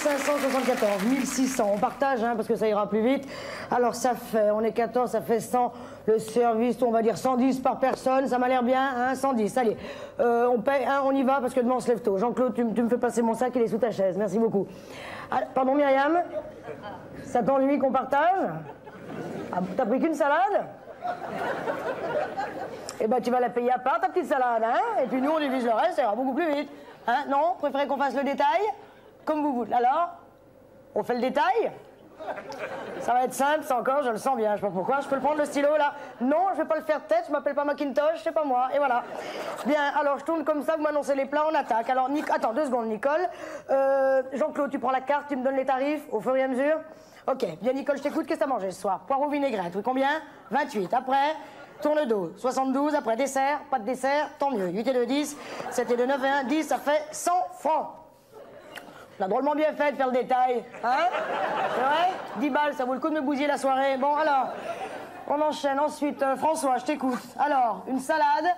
1574, 1600. On partage, hein, parce que ça ira plus vite. Alors, ça fait, on est 14, ça fait 100. Le service, on va dire 110 par personne. Ça m'a l'air bien, hein, 110. Allez, on paye, hein, on y va, parce que demain, on se lève tôt. Jean-Claude, tu me fais passer mon sac, il est sous ta chaise. Merci beaucoup. Ah, pardon, Myriam? Ça t'ennuie qu'on partage? Ah, t'as pris qu'une salade? Eh ben, tu vas la payer à part, ta petite salade, hein? Et puis nous, on divise le reste, ça ira beaucoup plus vite. Hein? Non? Préférez qu'on fasse le détail? Comme vous voulez. Alors? On fait le détail? Ça va être simple, ça encore, je le sens bien. Je sais pas pourquoi. Je peux le prendre, le stylo, là? Non, je vais pas le faire de tête, je m'appelle pas Macintosh, c'est pas moi. Et voilà. Bien, alors, je tourne comme ça, vous m'annoncez les plats, on attaque. Alors, attends, 2 secondes, Nicole. Jean-Claude, tu prends la carte, tu me donnes les tarifs au fur et à mesure? Ok. Bien, Nicole, je t'écoute. Qu'est-ce que t'as mangé ce soir? Poireau vinaigrette. Oui, combien? 28. Après? Tourne d'eau, 72, après dessert, pas de dessert, tant mieux. 8 et 2, 10, 7 et 2, 9 et 1, 10, ça fait 100 francs. On a drôlement bien fait de faire le détail, hein? C'est vrai? 10 balles, ça vaut le coup de me bousiller la soirée. Bon, alors, on enchaîne ensuite. François, je t'écoute. Alors, une salade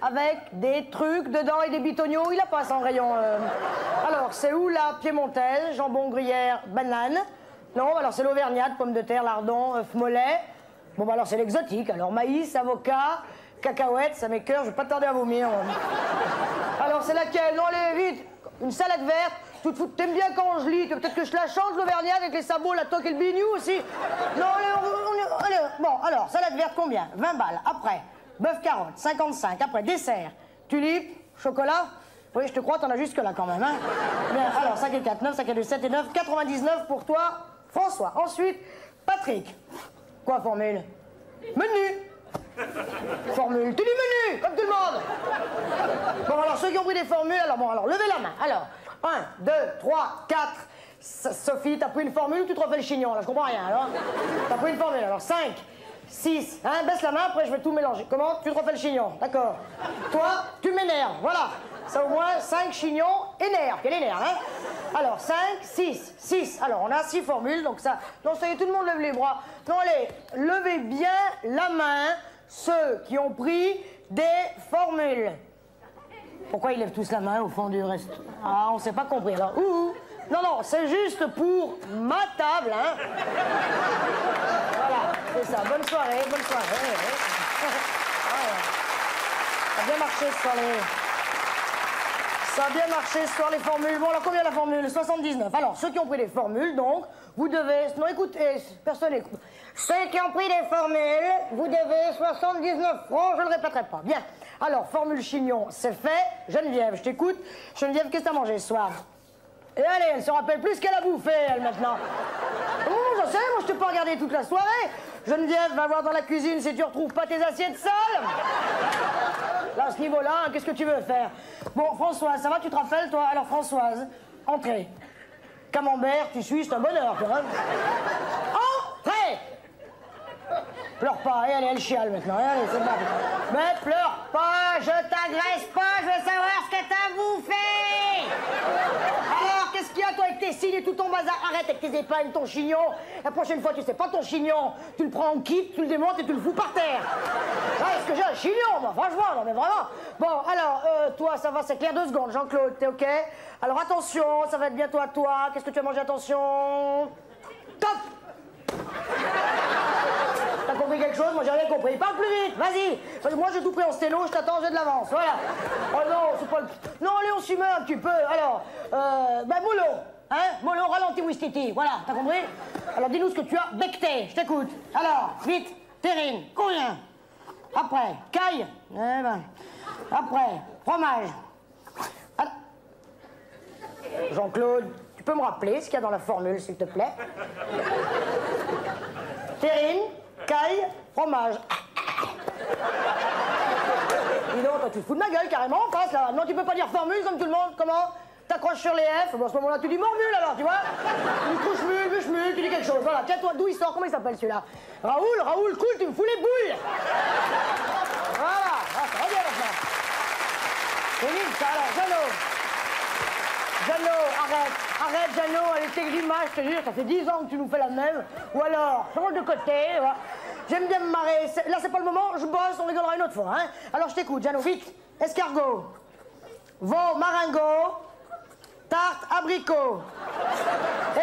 avec des trucs dedans et des bitognos, il a pas son rayon. Alors, c'est où la piémontaise, jambon, gruyère, banane? Non, alors c'est l'auvergnate, pommes de terre, lardon, œuf mollet. Bon, bah alors c'est l'exotique. Alors maïs, avocat, cacahuètes, ça m'écoeure, je vais pas tarder à vomir. Alors c'est laquelle? Non, allez, vite. Une salade verte. Tu te fous, t'aimes bien quand je lis. Peut-être que je la change, l'auvergnate, avec les sabots, la toque et le bignou aussi. Non, allez, bon, alors, salade verte, combien? 20 balles. Après, bœuf carotte, 55. Après, dessert, tulipe, chocolat. Oui, je te crois, t'en as jusque là quand même, hein. Bien, alors, 5 et 4, 9, 5 et 2, 7 et 9, 99 pour toi, François. Ensuite, Patrick. Quoi, formule? Menu. Formule. Tu dis menu, comme tout le monde. Bon, alors, ceux qui ont pris des formules, alors, bon, alors, levez la main. Alors, 1, 2, 3, 4. Sophie, t'as pris une formule ou tu te refais le chignon, là? Je comprends rien, alors. T'as pris une formule, alors, 5, 6. Hein, baisse la main, après, je vais tout mélanger. Comment? Tu te refais le chignon, d'accord. Toi, tu m'énerves, voilà. Ça, au moins, 5 chignons, énerve. Quel énerve, hein? Alors, 5, 6, 6. Alors, on a 6 formules, donc ça... Non, ça y est, tout le monde lève les bras. Non, allez, levez bien la main, ceux qui ont pris des formules. Pourquoi ils lèvent tous la main au fond du reste? Ah, on s'est pas compris, alors. Ouh. Non, non, c'est juste pour ma table, hein. Voilà, c'est ça. Bonne soirée, bonne soirée. Ça a bien marché ce soir, Ça a bien marché ce soir, les formules. Bon, alors combien la formule? 79. Alors, ceux qui ont pris les formules, donc, vous devez... Non, écoutez, personne n'écoute. Ceux qui ont pris les formules, vous devez 79 francs, je ne le répéterai pas. Bien. Alors, formule chignon, c'est fait. Geneviève, je t'écoute. Geneviève, qu'est-ce que t'as mangé ce soir? Et allez, elle se rappelle plus ce qu'elle a bouffé, elle, maintenant. Oh, je sais, moi, je te peux regarder toute la soirée. Geneviève, va voir dans la cuisine si tu retrouves pas tes assiettes sales. Là, à ce niveau-là, hein, qu'est-ce que tu veux faire? Bon, Françoise, ça va, tu te rappelles, toi? Alors, Françoise, entrée. Camembert, tu suis, c'est un bonheur, tu vois. Entrée! Pleure pas, et allez, elle chiale maintenant. Allez, c'est bon. Mais pleure pas, je t'agresse pas, je veux savoir ce que t'as bouffé! Alors, qu'est-ce qu'il y a, toi, avec tes signes et tout ton bazar? Arrête avec tes épingles, ton chignon. La prochaine fois, tu sais pas ton chignon. Tu le prends en kit, tu le démontes et tu le fous par terre. Ouais, est-ce que j'ai un chignon, moi? Franchement, non, mais vraiment. Bon, alors, toi, ça va, c'est clair, 2 secondes. Jean-Claude, t'es OK? Alors, attention, ça va être bientôt à toi. Qu'est-ce que tu as mangé? Attention. Top! T'as compris quelque chose? Moi, j'ai rien compris. Parle plus vite, vas-y. Moi, j'ai tout pris en stylo, je t'attends, j'ai de l'avance. Voilà. Oh non, c'est pas le... Non, allez, on s'y met un petit peu. Alors, mollo. Hein? Mollo, ralenti, Ouistiti. Voilà, t'as compris? Alors, dis-nous ce que tu as becté. Je t'écoute. Alors, vite. Terrine. Combien? Après, caille. Eh ben. Après, fromage. Alors... Jean-Claude, tu peux me rappeler ce qu'il y a dans la formule, s'il te plaît? Terrine, caille, fromage. Dis donc, toi, tu te fous de ma gueule carrément en face, là. Non, tu peux pas dire formule comme tout le monde. Comment? T'accroches sur les F. Bon, à ce moment-là, tu dis mormule, alors, tu vois? Une couche mule, bûche mule, tu dis quelque chose. Voilà, tiens-toi, d'où il sort? Comment il s'appelle, celui-là? Raoul, cool, tu me fous les boules. Voilà, ah, ça va bien, maintenant. C'est vite, ça, alors, Jeannot, arrête, Jeannot, avec tes grimaces, je te jure, ça fait 10 ans que tu nous fais la même. Ou alors, change de côté, voilà. J'aime bien me marrer. Là, c'est pas le moment, je bosse, on rigolera une autre fois, hein. Alors, je t'écoute, Jeannot, vite. Escargot, veau, maringot, tarte, abricot.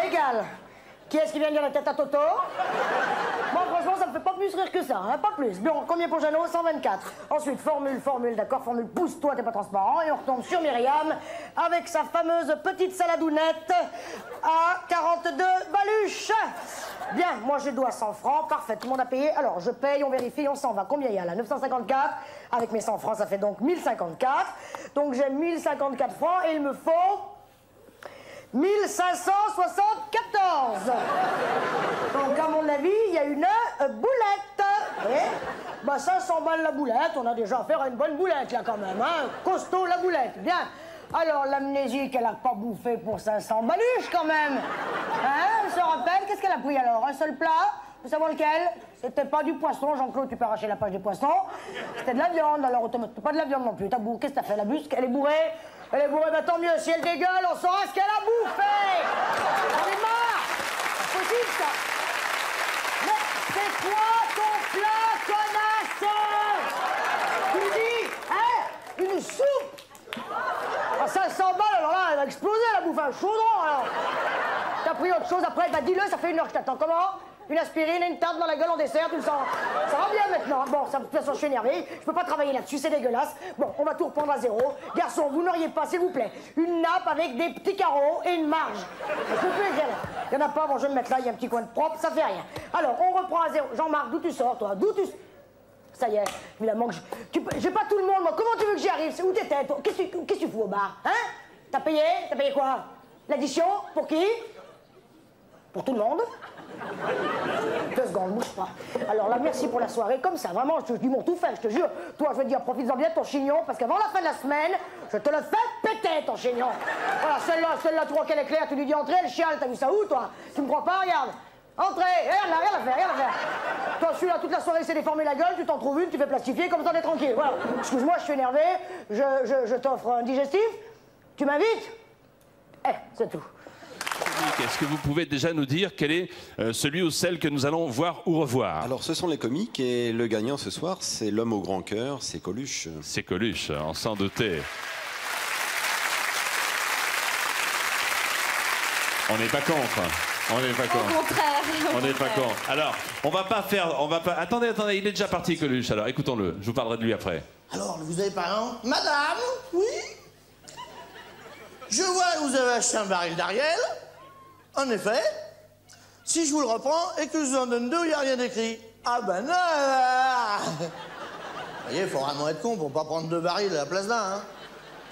Égal. Qui est-ce qui vient de dire la tête à Toto? Moi, franchement, ça me fait pas plus rire que ça, hein, pas plus. Bon, combien pour Jeannot? 124. Ensuite, formule, d'accord, formule, pousse-toi, t'es pas transparent. Et on retombe sur Myriam, avec sa fameuse petite saladounette à 42 baluches. Bien, moi, je dois 100 francs, parfait, tout le monde a payé. Alors, je paye, on vérifie, on s'en va. Combien il y a là? 954. Avec mes 100 francs, ça fait donc 1054. Donc, j'ai 1054 francs et il me faut... 1574. Donc, à mon avis, il y a une boulette. Et, bah, 500 balles la boulette. On a déjà affaire à une bonne boulette, là, quand même. Hein. Costaud, la boulette. Bien. Alors, l'amnésique, elle a pas bouffé pour 500 baluches, quand même. Hein, elle se rappelle. Qu'est-ce qu'elle a pris, alors? Un seul plat? Vous savez lequel? C'était pas du poisson, Jean-Claude, tu peux arracher la page des poissons. C'était de la viande, alors automatiquement. Pas de la viande non plus. Qu'est-ce que t'as fait? La buse, elle est bourrée? Elle est bourrée, bah tant mieux. Si elle dégueule, on saura ce qu'elle a bouffé. J'en ai marre. C'est possible, ça. Mais c'est quoi ton plat, connasse? Tu me dis, hein? Une soupe? À 500 balles, alors là, elle va exploser, la bouffe. Un chaudron, alors. T'as pris autre chose après? Bah dis-le, ça fait 1 heure que je t'attends. Comment? Une aspirine et une tarte dans la gueule en dessert, tu le sens? Ça va bien maintenant. Bon, de toute façon, je suis énervé. Je peux pas travailler là-dessus, c'est dégueulasse. Bon, on va tout reprendre à zéro. Garçon, vous n'auriez pas, s'il vous plaît, une nappe avec des petits carreaux et une marge. S'il vous plaît, il y en a pas, bon, je vais me mettre là, il y a un petit coin de propre, ça fait rien. Alors, on reprend à zéro. Jean-Marc, d'où tu sors, toi? D'où tu... Ça y est, évidemment que j'ai pas tout le monde, moi. Comment tu veux que j'y arrive? Où t'étais, toi? Qu'est-ce que tu fous au bar? Hein? T'as payé? T'as payé quoi? L'addition? Pour qui? Pour tout le monde? 2 secondes, bouge pas. Alors là, merci pour la soirée. Comme ça, vraiment, je te dis mon tout fait, je te jure. Toi, je veux dire, profites-en bien de ton chignon, parce qu'avant la fin de la semaine, je te le fais péter, ton chignon. Voilà, celle-là, tu vois qu'elle est claire, tu lui dis entrer, elle chiale, t'as vu ça où, toi? Tu me crois pas? Regarde. Entrez, rien à faire, rien à faire. Toi, celui-là, toute la soirée, c'est déformer la gueule, tu t'en trouves une, tu fais plastifier, comme ça, t'es tranquille. Voilà. Excuse-moi, je suis énervé, je t'offre un digestif. Tu m'invites? C'est tout. Est-ce que vous pouvez déjà nous dire quel est celui ou celle que nous allons voir ou revoir? Alors, ce sont les comiques et le gagnant ce soir, c'est l'homme au grand cœur, c'est Coluche. C'est Coluche, on s'en doutait. On n'est pas contre. On n'est pas contre. Au contraire. On n'est pas contre. Alors, on va pas. Attendez, il est déjà parti, Coluche. Alors, écoutons-le. Je vous parlerai de lui après. Alors, vous avez par exemple... Madame, oui? Je vois que vous avez acheté un baril d'Ariel. En effet. Si je vous le reprends et que je vous en donne 2, il n'y a rien d'écrit. Ah ben non. Vous voyez, il faut vraiment être con pour pas prendre 2 barils à la place d'un. Hein.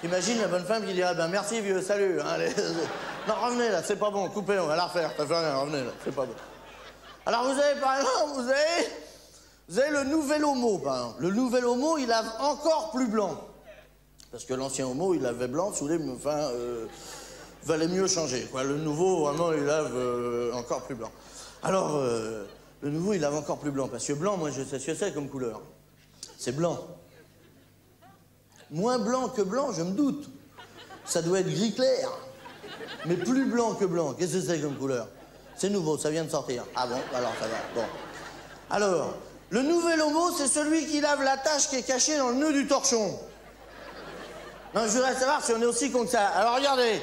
T'imagines la bonne femme qui dirait, ben merci vieux, salut. Hein, allez. Non, revenez là, c'est pas bon, coupez, on va la refaire. Ça fait rien, revenez là, c'est pas bon. Alors vous avez par exemple, vous avez le nouvel homo, par exemple. Le nouvel homo, il lave encore plus blanc. Parce que l'ancien homo, il lavait blanc, sous les... Enfin, valait mieux changer, quoi. Le nouveau, vraiment, il lave encore plus blanc. Alors, le nouveau, il lave encore plus blanc. Parce que blanc, moi, je sais ce que c'est comme couleur. C'est blanc. Moins blanc que blanc, je me doute. Ça doit être gris clair. Mais plus blanc que blanc. Qu'est-ce que c'est comme couleur? C'est nouveau, ça vient de sortir. Ah bon? Alors, ça va. Bon. Alors, le nouvel homo, c'est celui qui lave la tache qui est cachée dans le nœud du torchon. Non, je voudrais savoir si on est aussi con que ça. Alors, regardez.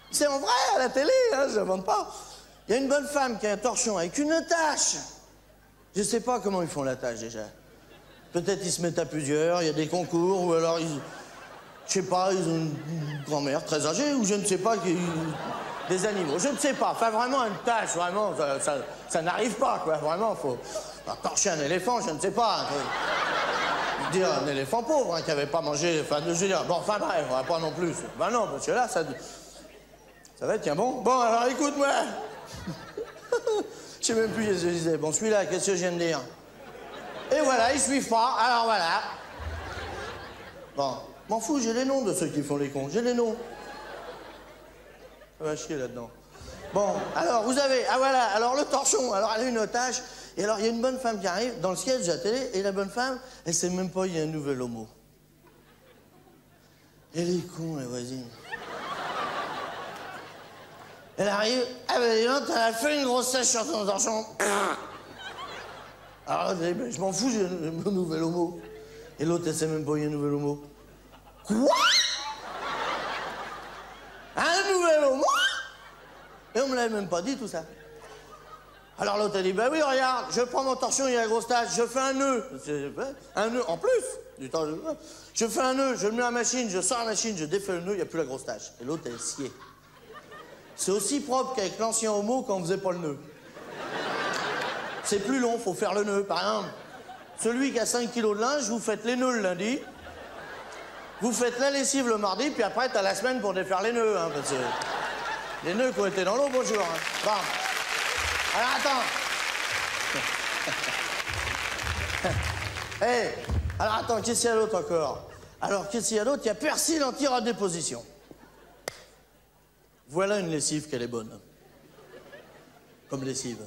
C'est en vrai, à la télé, hein, je n'invente pas. Il y a une bonne femme qui a un torchon avec une tache. Je sais pas comment ils font la tâche, déjà. Peut-être ils se mettent à plusieurs, il y a des concours, ou alors ils... Je sais pas, ils ont une grand-mère très âgée, ou je ne sais pas, des animaux. Je ne sais pas. Enfin, vraiment, une tâche, vraiment, ça n'arrive pas, quoi. Vraiment, faut... torcher un éléphant, je ne sais pas. Je veux dire, un éléphant pauvre, hein, qui n'avait pas mangé... Enfin, je veux dire, bon, enfin, bref, on va pas non plus. Ben non, parce que là, ça va être, tiens, bon. Bon, alors, écoute-moi. Je sais même plus ce que je disais. Bon, celui-là, qu'est-ce que je viens de dire? Et voilà, ils suivent pas, alors voilà. Bon, m'en fous, j'ai les noms de ceux qui font les cons, j'ai les noms. Ça va chier là-dedans. Bon, alors, vous avez, ah voilà, alors le torchon, alors elle a une otage, et alors il y a une bonne femme qui arrive dans le sketch de la télé, et la bonne femme, elle sait même pas, il y a un nouvel homo. Elle est con, la voisine. Elle arrive, ah ben dis donc, elle a fait une grosse sèche sur ton torchon. Alors, ben, je m'en fous, j'ai un nouvel homo. Et l'autre, elle sait même pas, il y a un nouvel homo. Quoi? Un nouvel homo? Et on me l'avait même pas dit, tout ça. Alors l'autre a dit, bah oui, regarde, je prends mon torchon, il y a la grosse tache, je fais un nœud. Un nœud en plus du temps. Je fais un nœud, je le mets à la machine, je sors la machine, je défais le nœud, il n'y a plus la grosse tache. Et l'autre, elle est sciée. C'est aussi propre qu'avec l'ancien homo quand on faisait pas le nœud. C'est plus long, faut faire le nœud. Par exemple, celui qui a 5 kilos de linge, vous faites les nœuds le lundi, vous faites la lessive le mardi, puis après, t'as la semaine pour défaire les nœuds. Hein, parce que les nœuds qui ont été dans l'eau, bonjour. Hein. Bon. Alors, attends. Hey, alors, attends, qu'est-ce qu'il y a d'autre encore? Alors, qu'est-ce qu'il y a d'autre? Il y a persil anti-redéposition. Voilà une lessive qu'elle est bonne. Comme lessive.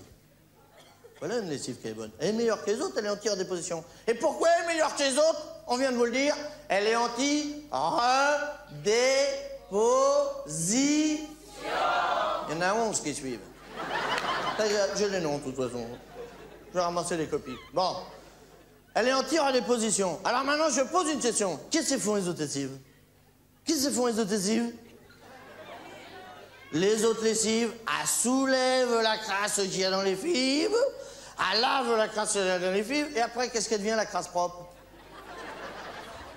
Voilà une lessive qui est bonne. Elle est meilleure que les autres, elle est anti-redéposition. Et pourquoi elle est meilleure que les autres? On vient de vous le dire. Elle est anti-redéposition. Il y en a 11 qui suivent. J'ai les noms, de toute façon. Je vais ramasser les copies. Bon. Elle est anti-redéposition. Alors maintenant, je pose une question. Qu'est-ce que font les autres lessives? Qu'est-ce que font les autres lessives? Les autres lessives, elles soulèvent la crasse qu'il y a dans les fibres, elles lavent la crasse qu'il y a dans les fibres, et après, qu'est-ce qu'elle devient, la crasse propre?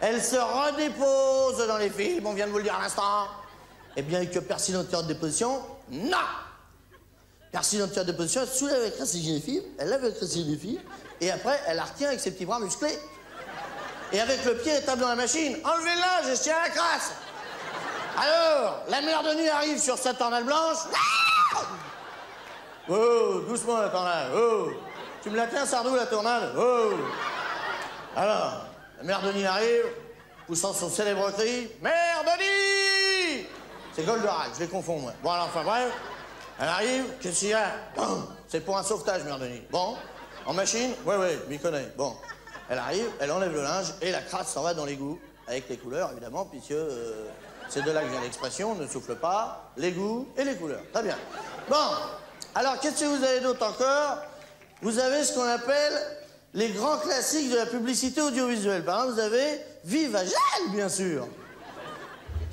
Elle se redépose dans les fibres, on vient de vous le dire à l'instant. Eh bien, avec persil anti-redéposition, non! Persil anti-redéposition, elle soulève la crasse qu'il y a dans les fibres, elle lave la crasse qu'il y a dans les fibres, et après, elle la retient avec ses petits bras musclés. Et avec le pied, elle tape dans la machine. Enlevez le linge, je tiens la crasse! Alors, la mère de nuit arrive sur sa tornade blanche. Oh, doucement la tornade. Oh, tu me la tiens, Sardou, la tornade. Oh. Alors, la mère de nuit arrive, poussant son célèbre cri. Mère de nuit! C'est Goldorak, je les confonds, moi. Bon, alors, enfin, bref. Elle arrive, qu'est-ce qu'il y a? C'est pour un sauvetage, mère de nuit. Bon, en machine? Ouais, je m'y connais. Bon, elle arrive, elle enlève le linge et la crasse s'en va dans l'égout. Avec les couleurs, évidemment, puisque... c'est de là que vient l'expression, ne souffle pas, les goûts et les couleurs. Très bien. Bon, alors qu'est-ce que vous avez d'autre encore? Vous avez ce qu'on appelle les grands classiques de la publicité audiovisuelle. Par exemple, vous avez Vive à Gel, bien sûr.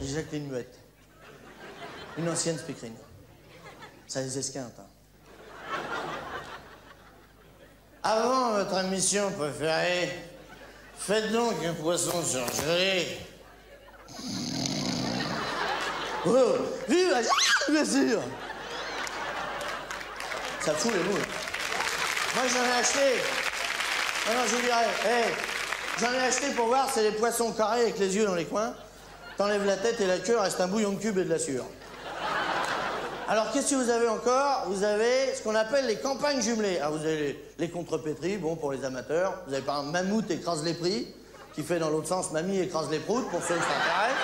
Jacqueline Muette. Une ancienne speakerine. Ça les esquinte. Hein. Avant votre émission préférée, faites donc un poisson surgelé. Oh, vive la... bien sûr. Ça fout les moules. Moi, j'en ai acheté. Non, je vous dirais. Hey, j'en ai acheté pour voir, c'est des poissons carrés avec les yeux dans les coins. T'enlèves la tête et la queue, reste un bouillon de cube et de la sueur. Alors, qu'est-ce que vous avez encore? Vous avez ce qu'on appelle les campagnes jumelées. Alors, vous avez les contrepétries, bon, pour les amateurs. Vous avez par exemple Mammouth écrase les prix, qui fait dans l'autre sens Mamie écrase les proutes, pour ceux qui s'intéressent.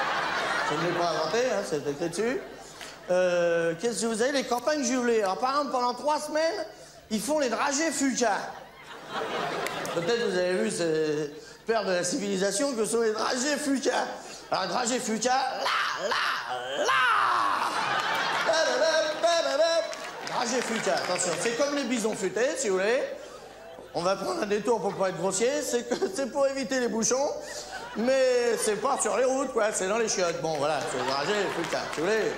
Je ne l'ai pas inventé, hein, c'est écrit dessus. Qu'est-ce que vous avez? Les campagnes jumelées. Alors, par exemple, pendant 3 semaines, ils font les dragées Fuca. Peut-être vous avez vu ces pères de la civilisation que sont les dragées Fuca. Alors, dragées Fuca, là dragées Fuca, attention, c'est comme les bisons futés, si vous voulez. On va prendre un détour pour pas être grossier, c'est pour éviter les bouchons. Mais c'est pas sur les routes, quoi, c'est dans les chiottes. Bon, voilà, c'est le dragé, putain, tu voulais...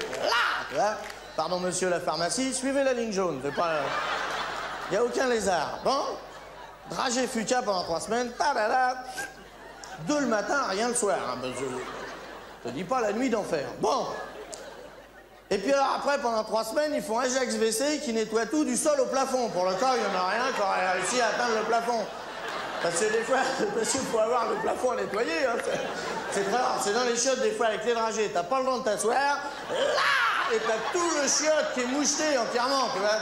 Là, pardon, monsieur la pharmacie, suivez la ligne jaune, c'est pas... Il n'y a aucun lézard. Bon, dragé Fuca pendant 3 semaines, 2 le matin, rien le soir. Hein, je te dis pas la nuit d'enfer. Bon. Et puis alors après, pendant 3 semaines, ils font Ajax WC qui nettoie tout du sol au plafond. Pour le cas, il n'y en a rien qui aurait réussi à atteindre le plafond. Parce que des fois, il faut avoir le plafond à nettoyer. Hein. C'est très rare. C'est dans les chiottes, des fois, avec les dragées. T'as pas le temps de t'asseoir. Là! Et t'as tout le chiotte qui est moucheté entièrement, tu vois.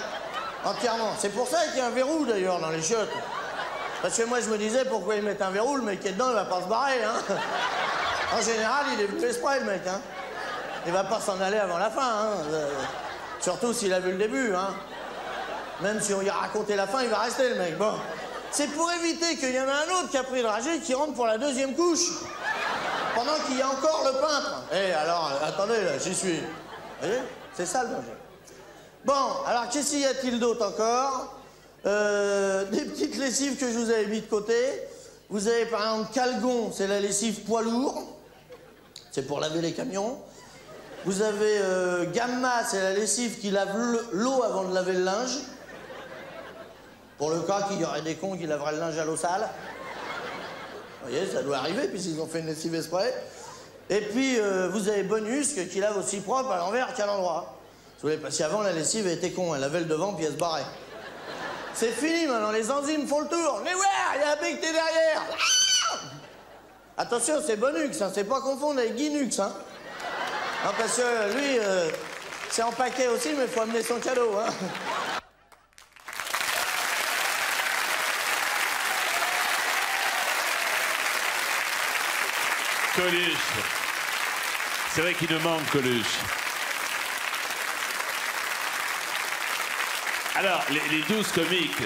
Entièrement. C'est pour ça qu'il y a un verrou, d'ailleurs, dans les chiottes. Parce que moi, je me disais, pourquoi ils mettent un verrou? Le mec qui est dedans, il va pas se barrer, hein. En général, il est venu exprès, le mec, hein. Il va pas s'en aller avant la fin, hein. Surtout s'il a vu le début, hein. Même si on lui a raconté la fin, il va rester, le mec. Bon. C'est pour éviter qu'il y en a un autre qui a pris le dragé qui rentre pour la 2e couche. Pendant qu'il y a encore le peintre. Eh, alors, attendez, là, j'y suis. Vous voyez? C'est ça, le danger. Bon, alors, qu'est-ce qu'il y a-t-il d'autre encore? Des petites lessives que je vous avais mis de côté. Vous avez, par exemple, Calgon, c'est la lessive poids lourd. C'est pour laver les camions. Vous avez Gamma, c'est la lessive qui lave l'eau avant de laver le linge. Pour le cas qu'il y aurait des cons qui laveraient le linge à l'eau sale. Vous voyez, ça doit arriver, puisqu'ils ont fait une lessive exprès. Et puis, vous avez Bonus, qui lave aussi propre à l'envers qu'à l'endroit. Vous voyez, parce qu'avant, la lessive était con. Elle lavait le devant, puis elle se barrait. C'est fini, maintenant. Les enzymes font le tour. Mais ouais, il y a un becté derrière. Attention, c'est Bonux, hein. C'est pas confondre avec Guinux, hein. Non, parce que lui, c'est en paquet aussi, mais il faut amener son cadeau, hein. Coluche. C'est vrai qu'il nous manque Coluche. Alors, les 12 comiques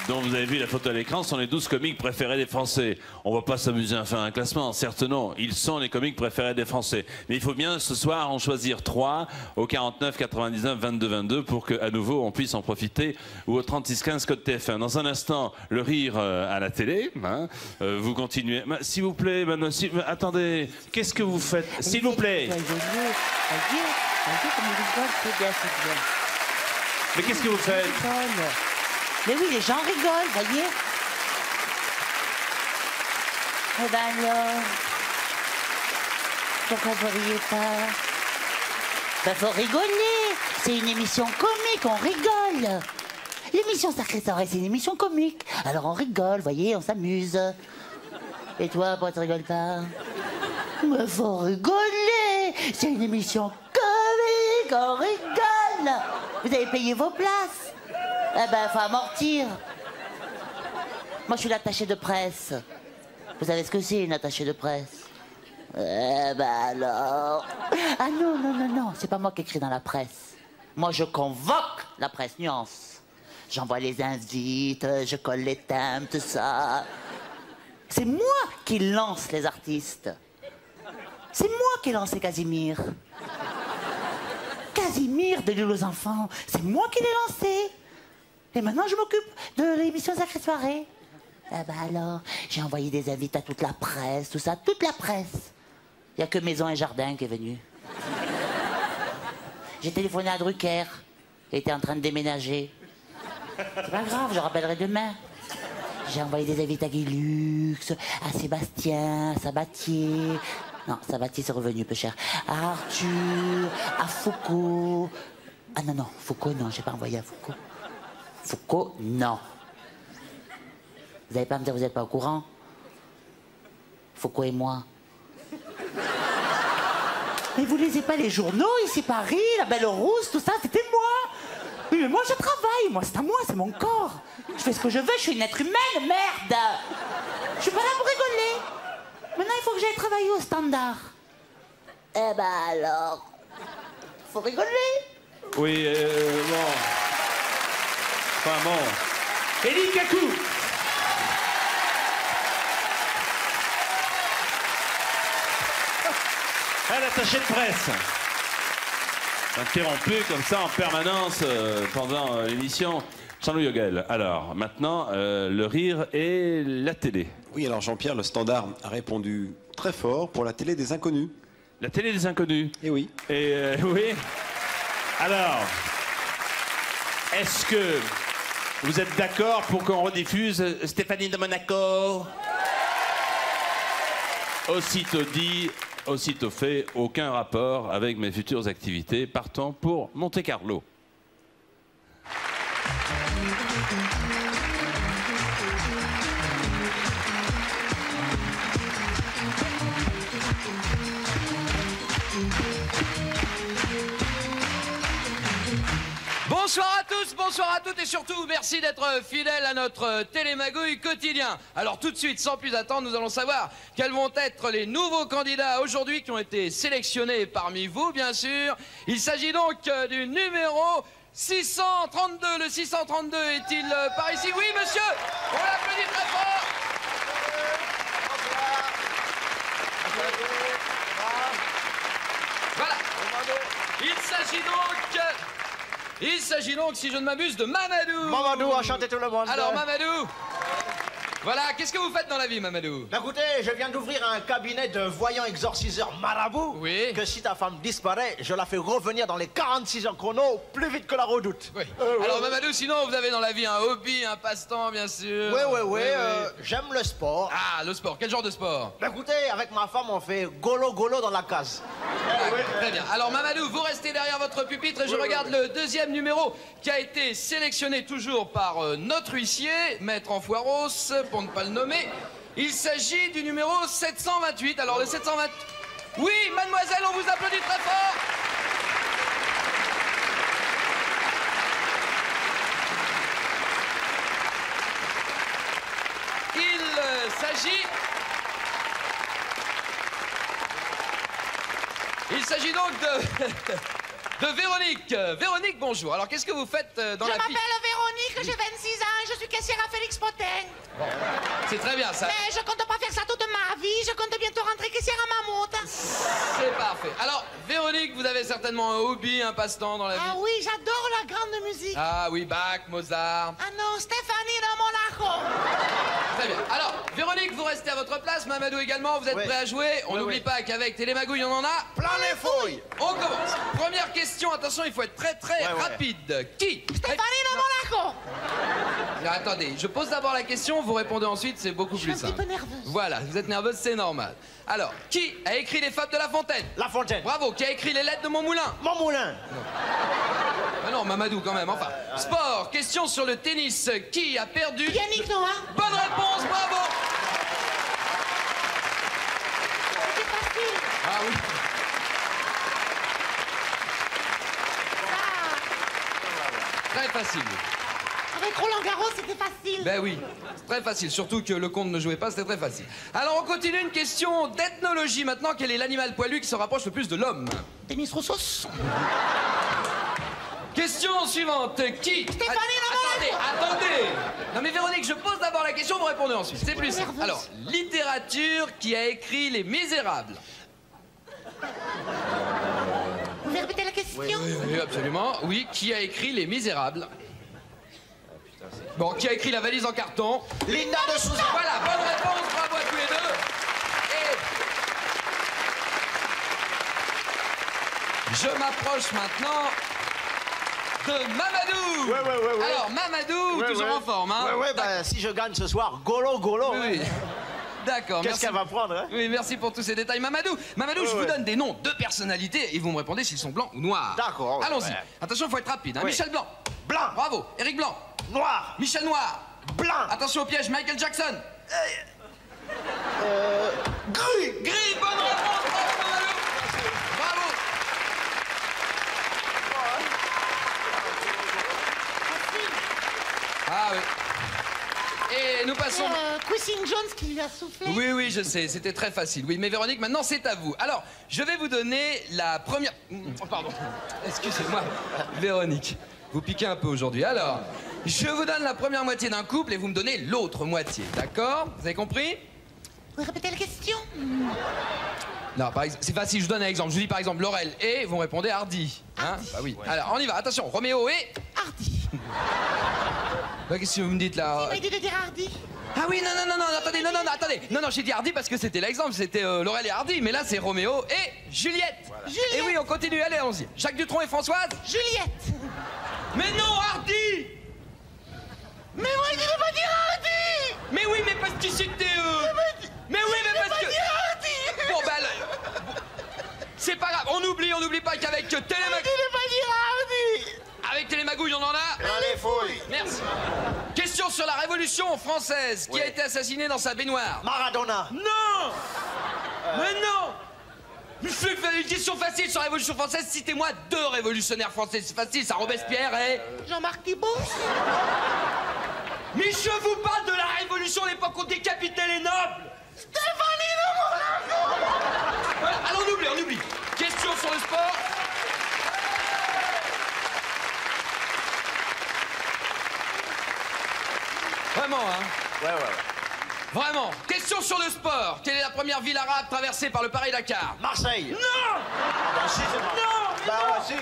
dont vous avez vu la photo à l'écran sont les 12 comiques préférés des Français. On va pas s'amuser à faire un classement, certes non. Ils sont les comiques préférés des Français. Mais il faut bien ce soir en choisir 3 au 49 99 22 22 pour qu'à nouveau on puisse en profiter, ou au 36 15 code TF1. Dans un instant, le rire à la télé. Hein. Vous continuez. S'il vous plaît, attendez, qu'est-ce que vous faites? S'il vous plaît. Mais qu'est-ce que vous faites? Mais oui, les gens rigolent, voyez. Eh ben alors, pourquoi vous riez pas? Ben faut rigoler. C'est une émission comique, on rigole. L'émission Sacré Soirée, c'est une émission comique. Alors on rigole, voyez, on s'amuse. Et toi, pourquoi tu rigoles pas? Mais faut rigoler. C'est une émission comique, on rigole. Vous avez payé vos places. Eh ben, faut amortir. Moi, je suis l'attaché de presse. Vous savez ce que c'est, une attachée de presse? Eh ben alors... Ah non, non, non, non, c'est pas moi qui écris dans la presse. Moi, je convoque la presse, nuance. J'envoie les invites, je colle les thèmes, tout ça. C'est moi qui lance les artistes. C'est moi qui ai lancé Casimir. Casimir de l'île aux enfants, c'est moi qui l'ai lancé. Et maintenant, je m'occupe de l'émission Sacrée Soirée. Eh ben alors, j'ai envoyé des invites à toute la presse, tout ça, toute la presse. Il n'y a que Maison et Jardin qui est venu. J'ai téléphoné à Drucker. Il était en train de déménager. C'est pas grave, je rappellerai demain. J'ai envoyé des invites à Guy Lux, à Sébastien, à Sabatier. Non, Sabatier, c'est revenu peu cher. À Arthur, à Foucault. Ah non, non, Foucault, non, j'ai pas envoyé à Foucault. Foucault, non. Vous n'allez pas me dire que vous n'êtes pas au courant? Foucault et moi. Mais vous lisez pas les journaux ici, Paris, la Belle Rousse, tout ça, c'était moi. Oui, mais moi, je travaille, moi, c'est à moi, c'est mon corps. Je fais ce que je veux, je suis une être humaine, merde. Je suis pas là pour rigoler. Maintenant, il faut que j'aille travailler au Standard. Eh ben alors, faut rigoler. Oui, bon. Enfin bon. Elie Kakou. L'attaché de presse. Interrompu comme ça en permanence pendant l'émission. Jean-Louis Hoguel. Alors, maintenant, le rire et la télé. Oui, alors Jean-Pierre, le Standard a répondu très fort pour la télé des inconnus. La télé des inconnus. Eh oui. Et oui. Alors, est-ce que vous êtes d'accord pour qu'on rediffuse Stéphanie de Monaco? Aussitôt dit, aussitôt fait, aucun rapport avec mes futures activités. Partons pour Monte-Carlo. Bonsoir à tous, bonsoir à toutes et surtout merci d'être fidèles à notre télémagouille quotidien. Alors tout de suite, sans plus attendre, nous allons savoir quels vont être les nouveaux candidats aujourd'hui qui ont été sélectionnés parmi vous, bien sûr. Il s'agit donc du numéro 632. Le 632 est-il par ici? Oui, monsieur, on l'applaudit très fort. Voilà. Il s'agit donc, si je ne m'abuse, de Mamadou. Mamadou, enchanté tout le monde. Alors, Mamadou, Voilà, qu'est-ce que vous faites dans la vie, Mamadou? Écoutez, je viens d'ouvrir un cabinet de voyants exorciseurs marabout. Oui. Que si ta femme disparaît, je la fais revenir dans les 46 heures chrono, plus vite que la redoute. Oui. Alors, Mamadou, sinon, vous avez dans la vie un hobby, un passe-temps, bien sûr. Oui. J'aime le sport. Ah, le sport. Quel genre de sport? Écoutez, avec ma femme, on fait golo dans la case. Très bien. Alors, Mamadou, vous restez derrière votre pupitre et je regarde le deuxième numéro qui a été sélectionné toujours par notre huissier, Maître Enfoiros, pour ne pas le nommer. Il s'agit du numéro 728. Alors, le 728... Oui, mademoiselle, on vous applaudit très fort. Il s'agit donc de Véronique. Véronique, bonjour. Alors, qu'est-ce que vous faites dans la vie? Je m'appelle Véronique, j'ai 26 ans et je suis caissière à Félix Potin. C'est très bien, ça. Mais je compte pas faire ça toute ma vie, je compte bientôt rentrer caissière à Mammouth. C'est parfait. Alors, Véronique, vous avez certainement un hobby, un passe-temps dans la vie? Ah oui, j'adore la grande musique. Ah oui, Bach, Mozart. Ah non, Stéphanie de Monaco. Très bien. Alors, Véronique, vous restez à votre place. Mamadou également, vous êtes prêts à jouer? On n'oublie pas qu'avec Télémagouille, on en a plein les fouilles. On commence. Première question, attention, il faut être très rapide. Qui? Stéphanie de Monaco. Alors, attendez, je pose d'abord la question, vous répondez ensuite, c'est beaucoup plus simple. Je suis un petit peu nerveuse. Voilà, vous êtes nerveuse, c'est normal. Alors, qui a écrit les fables de La Fontaine? La Fontaine. Bravo. Qui a écrit les lettres de Montmoulin? Montmoulin. Ah non, Mamadou quand même, enfin. Sport, question sur le tennis. Qui a perdu? Yannick Noah. Bonne réponse, bravo. C'était facile. Ah oui. Très facile. Avec Roland Garros, c'était facile. Ben oui, c'est très facile. Surtout que le comte ne jouait pas, c'était très facile. Alors on continue, une question d'ethnologie maintenant. Quel est l'animal poilu qui se rapproche le plus de l'homme? Denis Roussos. Question suivante. Qui? Stéphanie Attendez. Non mais Véronique, je pose d'abord la question, vous répondez ensuite. C'est plus simple. nerveuse. Alors, littérature, qui a écrit Les Misérables? Vous pouvez répéter la question? Oui, absolument. Oui, qui a écrit Les Misérables? Bon, qui a écrit La Valise en carton? Linda de Souza. Voilà, bonne réponse, bravo à tous les deux. Et je m'approche maintenant de Mamadou. Ouais. Alors, Mamadou, toujours en forme, hein? Bah, si je gagne ce soir, golo. Oui. D'accord, Qu'est-ce merci. qu'elle va prendre, hein? Oui, merci pour tous ces détails. Mamadou, je vous donne des noms de personnalités et vous me répondez s'ils sont blancs ou noirs. D'accord, ouais. Allons-y. Ouais. Attention, il faut être rapide. Hein. Oui. Michel Blanc. Blanc. Bravo. Éric Blanc. Noir. Michel Noir. Blanc. Attention au piège, Michael Jackson. Gris. Gris, bonne réponse, bravo Mamadou. Bravo. Ah oui. Et nous passons... Quincy Jones qui lui a soufflé. Oui, je sais, c'était très facile. Oui, mais Véronique, maintenant c'est à vous. Alors, je vais vous donner la première... Oh, pardon, excusez-moi, Véronique. Vous piquez un peu aujourd'hui. Alors, je vous donne la première moitié d'un couple et vous me donnez l'autre moitié, d'accord? Vous avez compris? Vous pouvez répéter la question? Non, par exemple, c'est facile, je vous donne un exemple. Je vous dis par exemple Laurel et vous me répondez Hardy. Hein? Bah oui. Alors, on y va, attention, Roméo et... Hardy. Bah, qu'est-ce que vous me dites là? Il m'a dit de dire Hardy. Ah oui, non, attendez, attendez. Non, j'ai dit Hardy parce que c'était l'exemple, c'était Laurel et Hardy, mais là c'est Roméo et Juliette. Voilà. Juliette. Et oui, on continue, allez, allons-y. Jacques Dutronc et Françoise. Juliette. Mais non, Hardy. Mais moi, je ne veux pas dire Hardy. Mais oui, mais parce que c'était Mais oui, mais parce que... Hardy. Bon, bah... C'est pas grave, on oublie pas qu'avec Je ne veux pas dire Hardy. Avec Télémagouille, on en a... Allez, fouille. Merci. Question sur la Révolution française. Qui a été assassiné dans sa baignoire? Maradona. Non. Mais non. Une question facile sur la Révolution française. Citez-moi 2 révolutionnaires français. C'est facile, ça, Robespierre et... Jean-Marc Thibault. Mais je vous parle de la Révolution, l'époque où on décapitait les nobles. Stéphanie de Monaco. Voilà, alors on oublie. Question sur le sport. Vraiment, hein? Ouais. Vraiment. Question sur le sport. Quelle est la première ville arabe traversée par le Paris-Dakar? Marseille. Non. Bah, si, c'est Marseille. Non. Bah, si.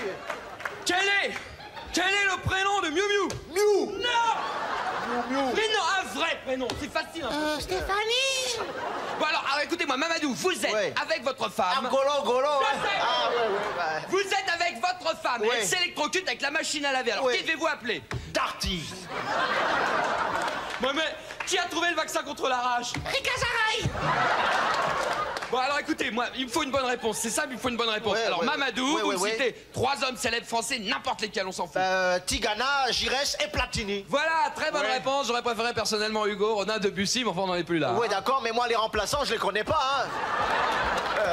Quel est le prénom de Miu Miu? Miou. Non. Miou. Mais non, un vrai prénom, c'est facile. Hein. Stéphanie. Bon alors écoutez-moi, Mamadou, vous êtes avec votre femme. Ah, Golo. Ah, ouais. Vous êtes avec votre femme, Ouais. elle s'électrocute avec la machine à laver. Alors Ouais. qui devez-vous appeler? Darty. Bon mais, qui a trouvé le vaccin contre la rage? Rika Zaraï. Bon alors écoutez, moi, il me faut une bonne réponse, c'est simple, il me faut une bonne réponse. Ouais, alors ouais. Mamadou, Ouais, vous ouais, me ouais. citez 3 hommes célèbres français, n'importe lesquels, on s'en fout. Tigana, Giresse et Platini. Voilà, très bonne Ouais. réponse, j'aurais préféré personnellement Hugo, Rodin, Debussy, mais enfin on n'en est plus là. Ouais, d'accord, mais moi, les remplaçants, je les connais pas, hein.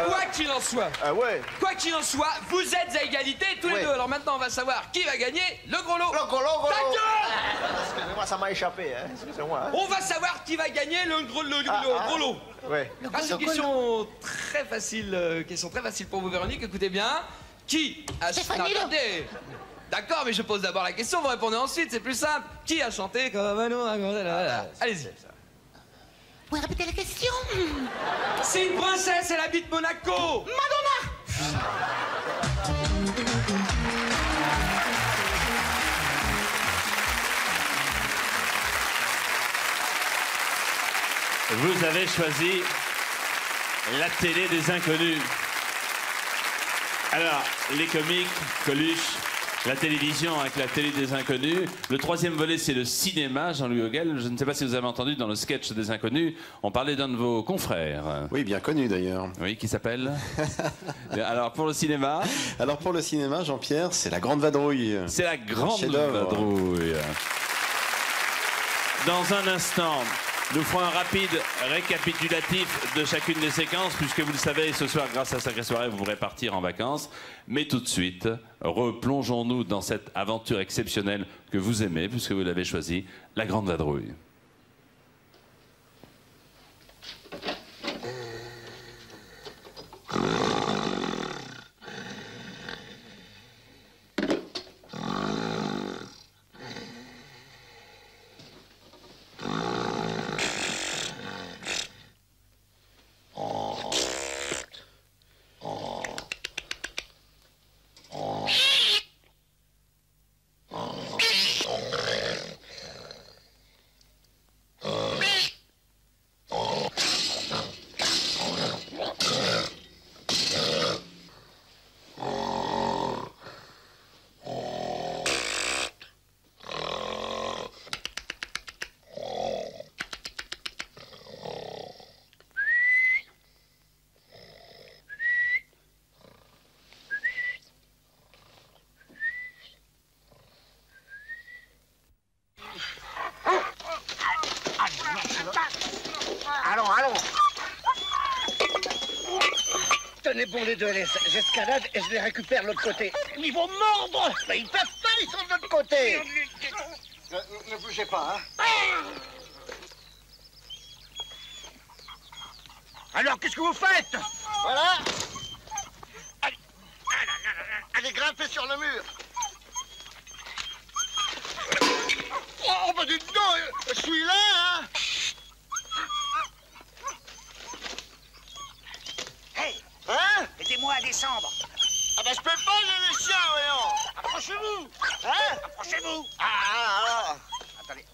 Quoi qu'il en soit, Ouais. quoi qu'il en soit, vous êtes à égalité tous les Ouais. deux. Alors maintenant on va savoir qui va gagner le gros lot. Le Golo. Ta gueule. Excusez-moi, ça m'a échappé, hein. Excusez-moi. Hein. On va savoir qui va gagner le gros lot. Ouais. Ah, c'est une question très facile pour vous, Véronique. Écoutez bien. Qui a Stéphanie Non, Lo. attendez. D'accord, mais je pose d'abord la question, vous répondez ensuite, c'est plus simple. Qui a chanté comme un Allez-y. Vous pouvez répéter la question? C'est une princesse, elle habite Monaco. Madonna. Vous avez choisi la télé des inconnus. Alors, les comiques, Coluche, la télévision avec la télé des inconnus. Le troisième volet, c'est le cinéma, Jean-Louis Hoguel. Je ne sais pas si vous avez entendu dans le sketch des inconnus, on parlait d'un de vos confrères. Oui, bien connu d'ailleurs. Oui, qui s'appelle Alors, pour le cinéma, Alors pour le cinéma, Jean-Pierre, c'est La Grande Vadrouille. c'est la grande chef-d'œuvre. vadrouille. Dans un instant, nous ferons un rapide récapitulatif de chacune des séquences, puisque vous le savez, ce soir, grâce à Sacrée Soirée, vous pourrez partir en vacances. Mais tout de suite, replongeons-nous dans cette aventure exceptionnelle que vous aimez, puisque vous l'avez choisie, La Grande Vadrouille. Allons. Tenez bon les deux, j'escalade et je les récupère de l'autre côté. Ils vont mordre. Mais ils peuvent pas, ils sont de l'autre côté. Ne bougez pas, hein. Alors, qu'est-ce que vous faites? Voilà. Allez, grimpez sur le mur. Oh, bah dites donc, je suis là, hein. Hey, Hein? aidez-moi à descendre. Ah bah je peux pas, j'ai les chiens, voyons. Approchez-vous. Hein? Approchez-vous. Ah. Attendez.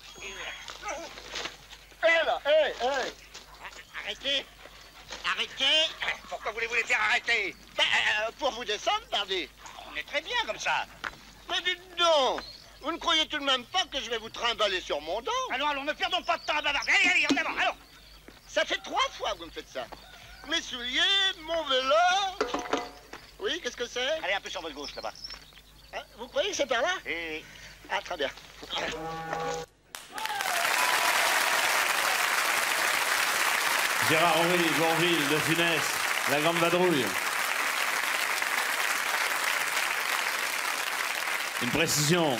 Hé là, hé. Arrêtez. Arrêtez. Pourquoi voulez-vous les faire arrêter? Bah, pour vous descendre, pardi. On est très bien comme ça. Mais dites donc, vous ne croyez tout de même pas que je vais vous trimballer sur mon dos? Allons, ne perdons pas de temps à bavarder. Allez, en avant, allons. Ça fait 3 fois que vous me faites ça. Mes souliers, mon vélo. Oui, qu'est-ce que c'est? Allez, un peu sur votre gauche, là-bas. Hein, vous croyez que c'est par là? Et... Ah, très bien. Gérard-Henri Bourvil de Funès, La Grande Vadrouille. Une précision.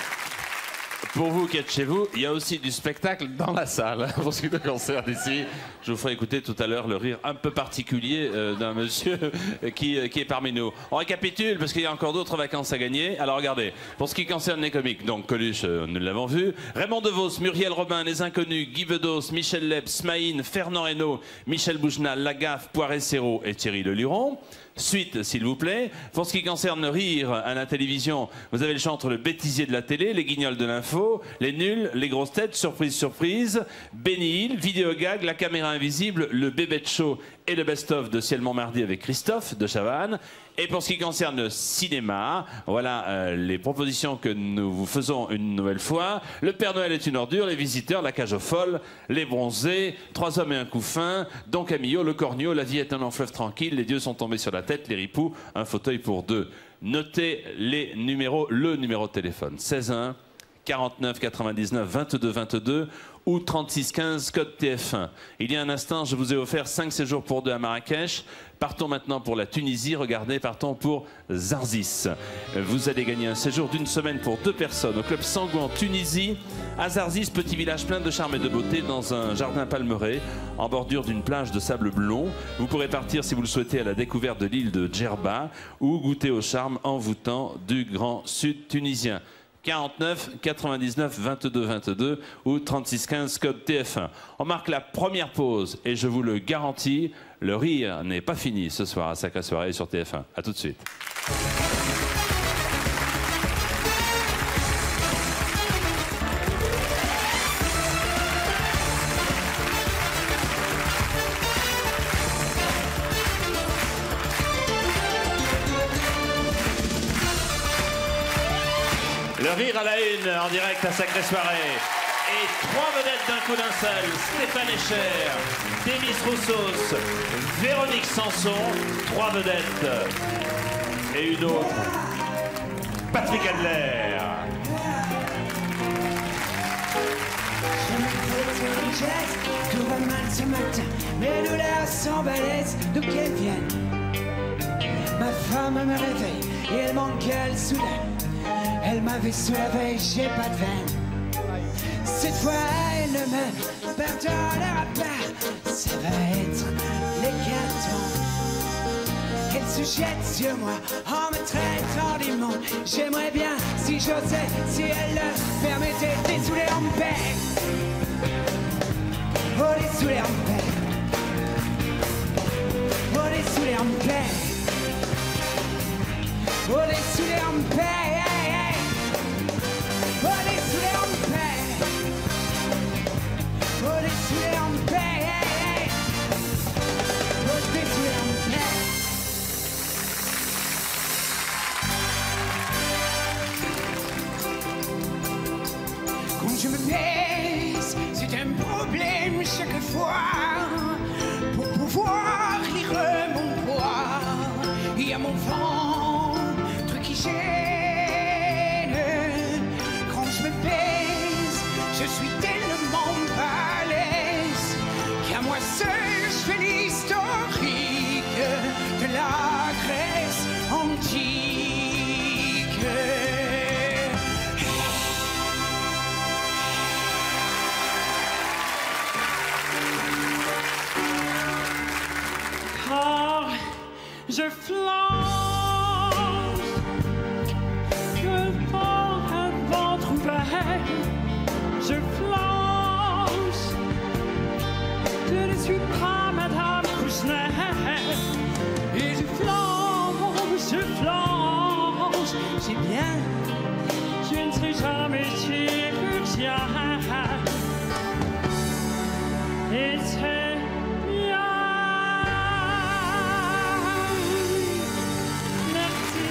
Pour vous qui êtes chez vous, il y a aussi du spectacle dans la salle. Pour ce qui est de concert d'ici, je vous ferai écouter tout à l'heure le rire un peu particulier d'un monsieur qui est parmi nous. On récapitule parce qu'il y a encore d'autres vacances à gagner. Alors regardez, pour ce qui concerne les comiques, donc Coluche, nous l'avons vu, Raymond DeVos, Muriel Robin, Les Inconnus, Guy Bedos, Michel Leb, Smaïn, Fernand Reynaud, Michel Bougenat, Lagaffe, Poiré-Serrault et Thierry Leluron. suite, s'il vous plaît. Pour ce qui concerne rire à la télévision, vous avez le choix entre le bêtisier de la télé, les guignols de l'info, les nuls, les grosses têtes, surprise, surprise, Benny Hill, vidéo gag, la caméra invisible, le bébé show et le best-of de Ciel Montmardi avec Christophe de Chavannes. Et pour ce qui concerne le cinéma, voilà les propositions que nous vous faisons une nouvelle fois. Le Père Noël est une ordure, les visiteurs, la cage aux folles, les bronzés, 3 hommes et un couffin, Don Camillo, le corneau, la vie est un long fleuve tranquille, les dieux sont tombés sur la tête, les ripoux, un fauteuil pour 2. Notez les numéros, le numéro de téléphone, 16 1 49 99 22 22 ou 36 15 code TF1. Il y a un instant, je vous ai offert 5 séjours pour 2 à Marrakech. Partons maintenant pour la Tunisie. Regardez, partons pour Zarzis. Vous allez gagner un séjour d'1 semaine pour 2 personnes au club Sangou en Tunisie. À Zarzis, petit village plein de charme et de beauté dans un jardin palmeraie en bordure d'une plage de sable blond. Vous pourrez partir si vous le souhaitez à la découverte de l'île de Djerba ou goûter au charme envoûtant du grand sud tunisien. 49 99 22 22 ou 36 15 code TF1. On marque la première pause et je vous le garantis, le rire n'est pas fini ce soir à Sacrée Soirée sur TF1. A tout de suite. Le rire à la une, en direct à Sacrée Soirée. Et 3 vedettes d'un coup d'un seul. Stéphane Echer, Demis Roussos, Véronique Sanson. 3 vedettes. Et une autre, Patrick Adler. Je me fais sur les gestes, tout va mal ce matin. Mes douleurs sont balèzes, d'où qu'elles viennent. Ma femme me réveille et elle m'engueule soudain. Elle m'avait sous la veille, j'ai pas de veine. Cette fois, elle ne me pardonnera pas. Ça va être l'hécatombe. Elle se jette sur moi en me traitant d'immonde. J'aimerais bien, si j'osais, si elle le permettait, les saouler en paix. Oh, les saouler en paix. Oh, les saouler en paix. Oh, les saouler en paix. Oh, les saouler en paix. Oh, les saouler en paix. Oh, les saouler en paix. Quand je me baisse, c'est un problème chaque fois. Pour pouvoir lire mon poids, il y a mon ventre qui gêne. Quand je me baisse, je suis tellement balèze qu'à moi seul je fais l'historique de la Grèce antique. Car je flanche, je porte un ventre ouvert, je flanche, je ne suis pas Madame Kouchner, et je flanche, j'ai bien, je ne serai jamais chirurgien, et c'est bien. Merci.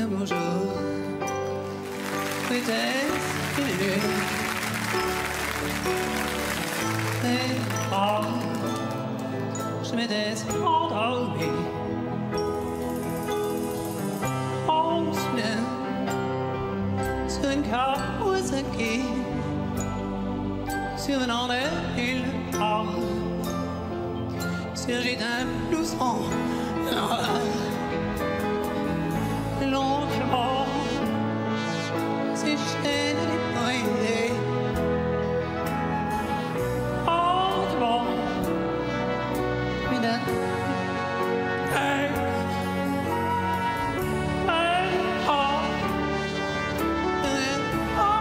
Bonjour, peut-être je m'étais endormi. On se souvient sur une Kawasaki, sur un an d'île, sur j'ai un blouson longuement, ces chaînes brisées. Lentement, mesdames, oh,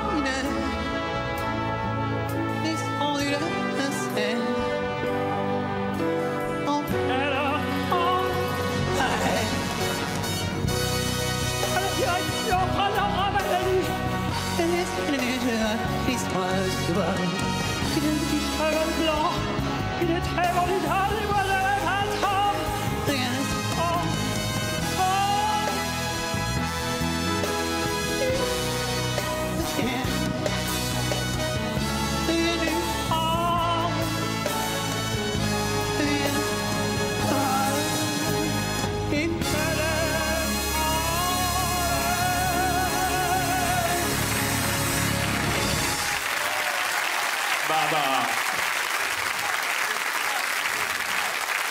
Barbara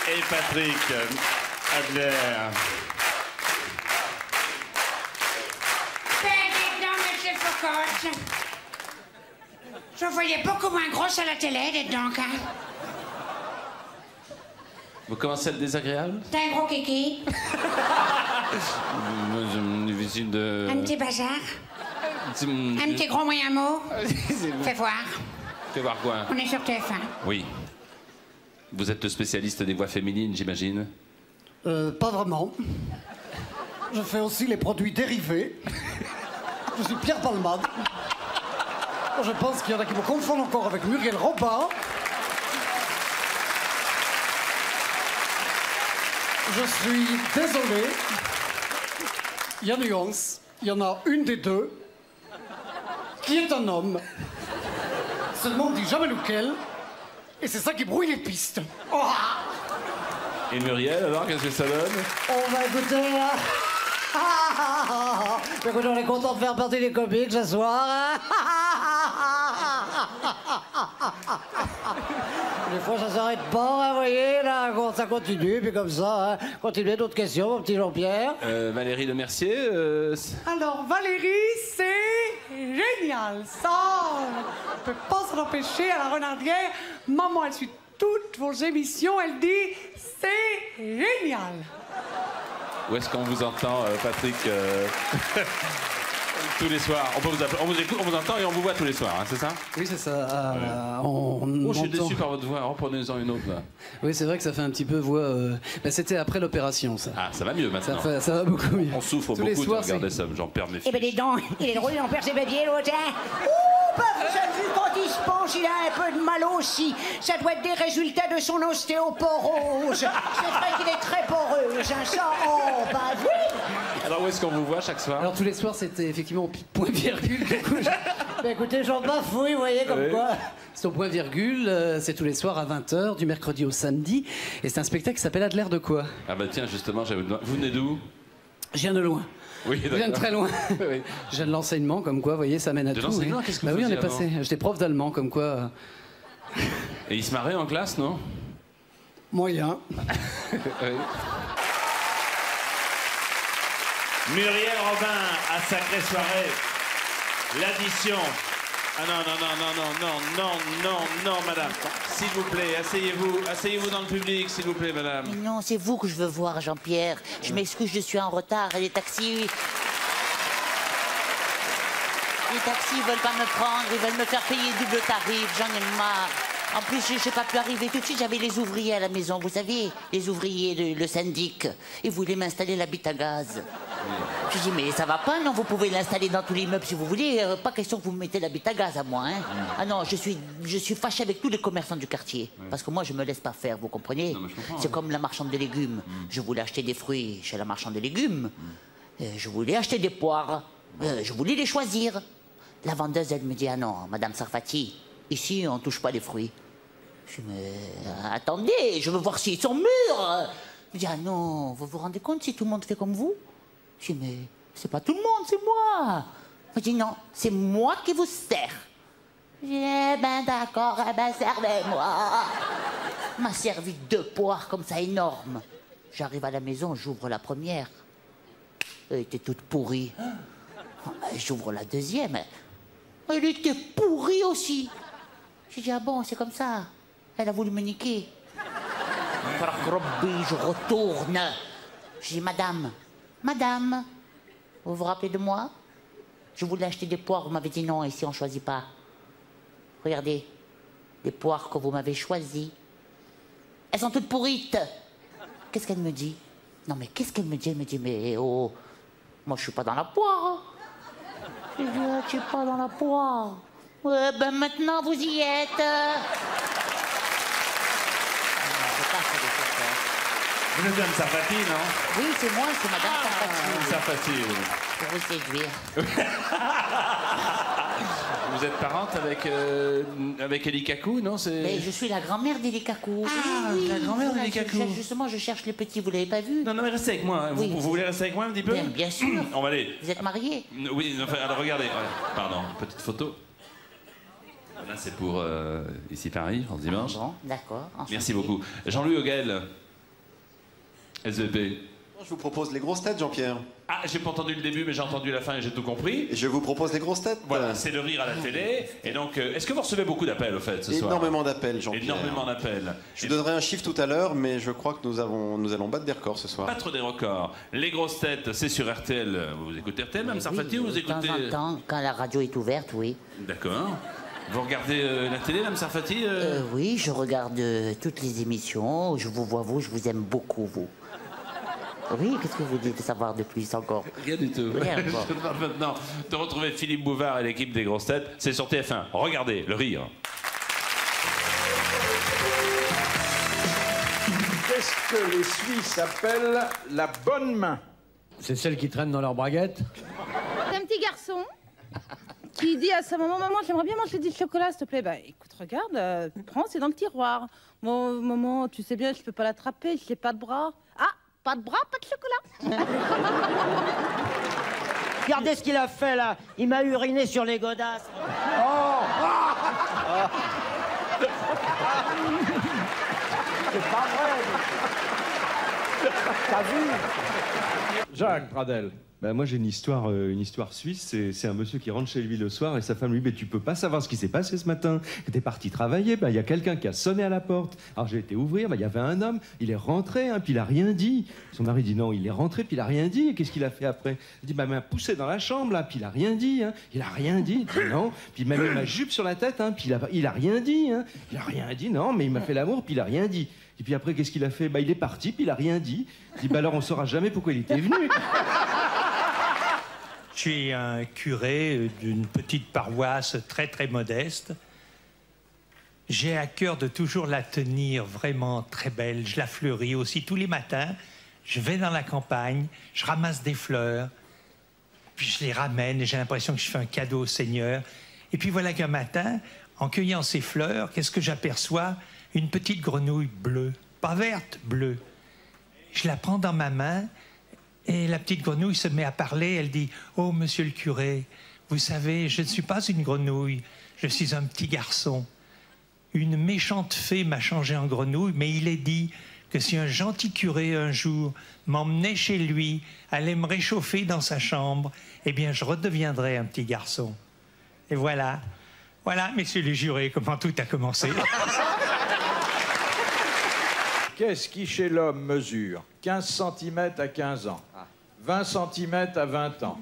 et Patrick Adler. Dites donc, monsieur Foucault. Je vous voyais beaucoup moins grosse à la télé, dites donc. Hein. Vous commencez à être désagréable? T'as un gros kiki? Difficile de... Un petit bazar? Un petit gros moyen mot? Fais voir. Fais voir quoi? On est sur TF1. Oui. Vous êtes le spécialiste des voix féminines, j'imagine? Pas vraiment. Je fais aussi les produits dérivés. Je suis Pierre Palmade. Je pense qu'il y en a qui me confondent encore avec Muriel Robin. Je suis désolé. Il y a nuance. Il y en a une des deux qui est un homme. Seulement on ne dit jamais lequel. Et c'est ça qui brouille les pistes. Oh. Et Muriel, alors, qu'est-ce que ça donne? On va écouter... Écoute, on est content de faire partie des comiques ce soir. Des fois, ça s'arrête pas, vous voyez, là, ça continue, puis comme ça, hein. Continuez, d'autres questions, mon petit Jean-Pierre. Valérie Le Mercier Alors, Valérie, c'est génial. Ça, on peut pas s'en empêcher à la Renardière. Maman, elle suit toutes vos émissions, elle dit c'est génial. Où est-ce qu'on vous entend, Patrick tous les soirs? On peut vous appeler, on vous écoute, on vous entend et on vous voit tous les soirs, hein, c'est ça? Oui, c'est ça. Je suis déçu par votre voix. Reprenez-en une autre, là. Oui, c'est vrai que ça fait un petit peu voix... c'était après l'opération, ça. Ah, ça va mieux maintenant. Ça va beaucoup mieux. On souffre tous les beaucoup soirs, de regarder ça. J'en perds mes Eh filles. ben, dis donc, il est drôle, on perd ses papiers, l'autre, hein. Ouh, bah, vous avez vu, quand il se penche, il a un peu de mal aussi. Ça doit être des résultats de son ostéoporose. C'est vrai qu'il est très poreuse, hein, ça. Oh, bah oui. Alors, où est-ce qu'on vous voit chaque soir? Alors, tous les soirs, c'était effectivement au point-virgule. Bah, écoutez, j'en bafouille, vous voyez, comme quoi. C'est au point-virgule, c'est tous les soirs à 20h, du mercredi au samedi. Et c'est un spectacle qui s'appelle Adler de quoi? Ah bah tiens, justement, vous venez d'où? Je viens de loin. Oui, Je viens de très loin. Oui. Je viens de l'enseignement, comme quoi, vous voyez, ça mène à De tout. l'enseignement, Oui. qu'est-ce que bah vous oui, on est faisiez passé. avant? J'étais prof d'allemand, comme quoi. Et il se marrait en classe, non? Moyen. Oui. Muriel Robin à Sacrée Soirée. L'addition. Ah non, non, non, non, non, non, non, non, non, madame. S'il vous plaît, asseyez-vous. Asseyez-vous dans le public, s'il vous plaît, madame. Mais non, c'est vous que je veux voir, Jean-Pierre. Je m'excuse, je suis en retard. Et les taxis... Les taxis, ils veulent pas me prendre. Ils veulent me faire payer double tarif. J'en ai marre. En plus, je n'ai pas pu arriver tout de suite. J'avais les ouvriers à la maison, vous savez, les ouvriers, le syndic. Ils voulaient m'installer la bite à gaz. Je dis, mais ça va pas, non? Vous pouvez l'installer dans tous les meubles si vous voulez. Pas question que vous me mettez la bite à gaz à moi, hein. Ah non, je suis fâché avec tous les commerçants du quartier. Parce que moi, je me laisse pas faire, vous comprenez? C'est comme la marchande de légumes. Je voulais acheter des fruits chez la marchande de légumes. Je voulais acheter des poires. Je voulais les choisir. La vendeuse, elle me dit, ah non, Madame Sarfati, ici, on touche pas les fruits. Je dis, mais attendez, je veux voir s'ils sont mûrs. Je dis, ah non, vous vous rendez compte si tout le monde fait comme vous? Je dis, mais c'est pas tout le monde, c'est moi. Je dis, non, c'est moi qui vous sers. Je dis, eh ben d'accord, eh ben servez-moi. On m'a servi 2 poires comme ça, énormes. J'arrive à la maison, j'ouvre la première. Elle était toute pourrie. J'ouvre la deuxième. Elle était pourrie aussi. J'ai dit, ah bon, c'est comme ça. Elle a voulu me niquer. Je retourne. Je dis, madame, vous vous rappelez de moi? Je voulais acheter des poires, vous m'avez dit non, ici on ne choisit pas. Regardez, les poires que vous m'avez choisies, elles sont toutes pourrites. Qu'est-ce qu'elle me dit? Non mais qu'est-ce qu'elle me dit? Elle me dit, mais oh, moi je suis pas dans la poire. Je dis, ah, tu es pas dans la poire. Ouais, ben maintenant vous y êtes. C'est pas Vous êtes Mme Sarfati, non? Oui, c'est moi, c'est Madame Sarfati. Sarfati, oui. Pour vous séduire. Vous êtes parente avec Eli Kakou, non? Mais je suis la grand-mère d'Eli Kakou. Ah, la grand-mère d'Eli Kakou. Justement, je cherche le petit, vous l'avez pas vu? Non, mais restez avec moi. Hein. Oui. Vous voulez rester avec moi un petit peu? Bien sûr. On va aller. Vous êtes mariés? Oui, enfin, alors regardez. Pardon, petite photo. Là, c'est pour ici Paris, en dimanche. Bon, d'accord. Merci beaucoup. Jean-Louis Hoguel, SVP. Je vous propose les grosses têtes, Jean-Pierre. Ah, j'ai pas entendu le début, mais j'ai entendu la fin et j'ai tout compris. Et je vous propose les grosses têtes. Voilà, c'est le rire à la télé. Et donc, est-ce que vous recevez beaucoup d'appels, au fait, ce soir? Énormément d'appels, Jean-Pierre. Énormément d'appels. Je donnerai un chiffre tout à l'heure, mais je crois que nous allons battre des records ce soir. Battre des records. Les grosses têtes, c'est sur RTL. Vous écoutez RTL, Mme Sarfati, ou vous écoutez... De temps en temps, quand la radio est ouverte, oui. D'accord. Vous regardez la télé, Mme Sarfati Oui, je regarde toutes les émissions. Je vous vois, vous, je vous aime beaucoup, vous. Oui, qu'est-ce que vous dites de savoir de plus encore? Rien du tout. Rien, Je demande maintenant de retrouver Philippe Bouvard et l'équipe des grosses têtes. C'est sur TF1. Regardez, le rire. Qu'est-ce que les Suisses appellent la bonne main? C'est celle qui traîne dans leur braguette. C'est un petit garçon qui dit à sa maman: maman, j'aimerais bien manger du chocolat, s'il te plaît. Bah écoute, regarde, prends, c'est dans le tiroir. Bon, maman, tu sais bien, je peux pas l'attraper, j'ai pas de bras. Ah, pas de bras, pas de chocolat. Regardez ce qu'il a fait là. Il m'a uriné sur les godasses. Oh. C'est pas vrai. T'as vu? Jacques Pradel. Bah moi j'ai une histoire suisse, c'est un monsieur qui rentre chez lui le soir et sa femme lui dit: mais tu peux pas savoir ce qui s'est passé ce matin, que t'es parti travailler, bah il y a quelqu'un qui a sonné à la porte. Alors j'ai été ouvrir, bah il y avait un homme, il est rentré, hein, puis il a rien dit. Son mari dit: non, il est rentré, puis il a rien dit. Et qu'est-ce qu'il a fait après? Il dit: bah il m'a poussé dans la chambre là, puis il a rien dit, hein. Il a rien dit, il dit non, puis il m'a mis ma jupe sur la tête, hein, puis il a rien dit, hein. Il a rien dit, non, mais il m'a fait l'amour, puis il a rien dit. Et puis après qu'est-ce qu'il a fait? Bah il est parti, puis il a rien dit. Il dit: bah alors on saura jamais pourquoi il était venu. Je suis un curé d'une petite paroisse très très modeste. J'ai à cœur de toujours la tenir vraiment très belle. Je la fleuris aussi tous les matins. Je vais dans la campagne, je ramasse des fleurs, puis je les ramène et j'ai l'impression que je fais un cadeau au Seigneur. Et puis voilà qu'un matin, en cueillant ces fleurs, qu'est-ce que j'aperçois? Une petite grenouille bleue, pas verte, bleue. Je la prends dans ma main. Et la petite grenouille se met à parler, elle dit: oh, monsieur le curé, vous savez, je ne suis pas une grenouille, je suis un petit garçon. Une méchante fée m'a changé en grenouille, mais il est dit que si un gentil curé un jour m'emmenait chez lui, allait me réchauffer dans sa chambre, eh bien je redeviendrais un petit garçon. Et voilà, messieurs les jurés, comment tout a commencé. Qu'est-ce qui, chez l'homme, mesure 15 cm à 15 ans, 20 cm à 20 ans,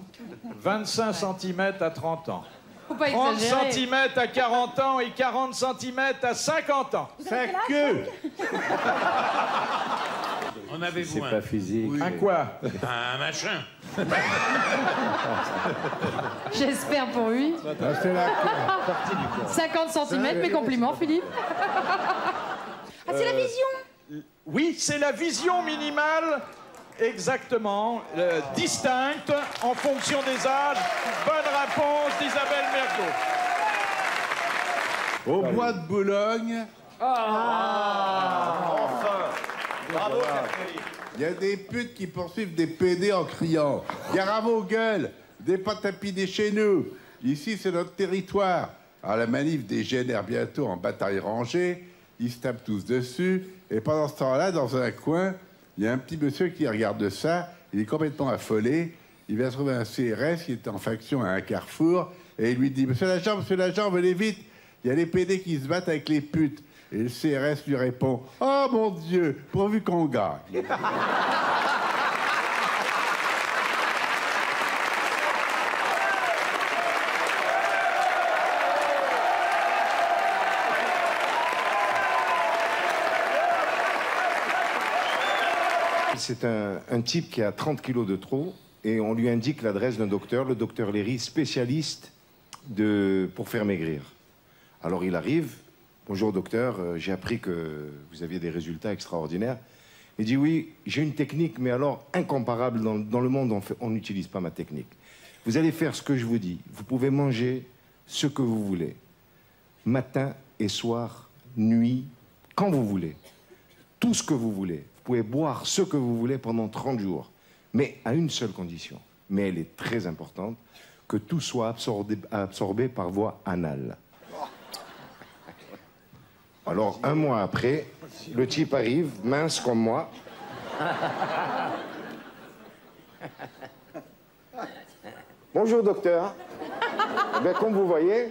25 cm à 30 ans, Faut pas 30 exagérer. cm à 40 ans et 40 cm à 50 ans? C'est que... En avez-vous C'est un? pas physique. Un quoi? Un machin. J'espère pour lui. C'est la partie du corps. 50 cm, mes compliments, Philippe. Ah, c'est la vision. Oui, c'est la vision minimale, exactement, distincte en fonction des âges. Bonne réponse d'Isabelle Mergo. Au bois de Boulogne. Enfin. Bravo, il y a des putes qui poursuivent des PD en criant: gare à vos gueules, des patapinés chez nous. Ici, c'est notre territoire. Alors, la manif dégénère bientôt en bataille rangée. Ils se tapent tous dessus. Et pendant ce temps-là, dans un coin, il y a un petit monsieur qui regarde ça. Il est complètement affolé. Il va trouver un CRS qui est en faction à un carrefour. Et il lui dit: monsieur l'agent, venez vite. Il y a les PD qui se battent avec les putes. Et le CRS lui répond: oh mon Dieu, pourvu qu'on gagne. C'est un type qui a 30 kilos de trop et on lui indique l'adresse d'un docteur, le docteur Léry, spécialiste pour faire maigrir. Alors il arrive, bonjour docteur, j'ai appris que vous aviez des résultats extraordinaires. Il dit oui, j'ai une technique, mais alors incomparable. Dans le monde, on n'utilise pas ma technique. Vous allez faire ce que je vous dis. Vous pouvez manger ce que vous voulez. Matin et soir, nuit, quand vous voulez. Tout ce que vous voulez. Vous pouvez boire ce que vous voulez pendant 30 jours. Mais à une seule condition. Mais elle est très importante. Que tout soit absorbé par voie anale. Alors, un mois après, le type arrive, mince comme moi. Bonjour, docteur. Ben, comme vous voyez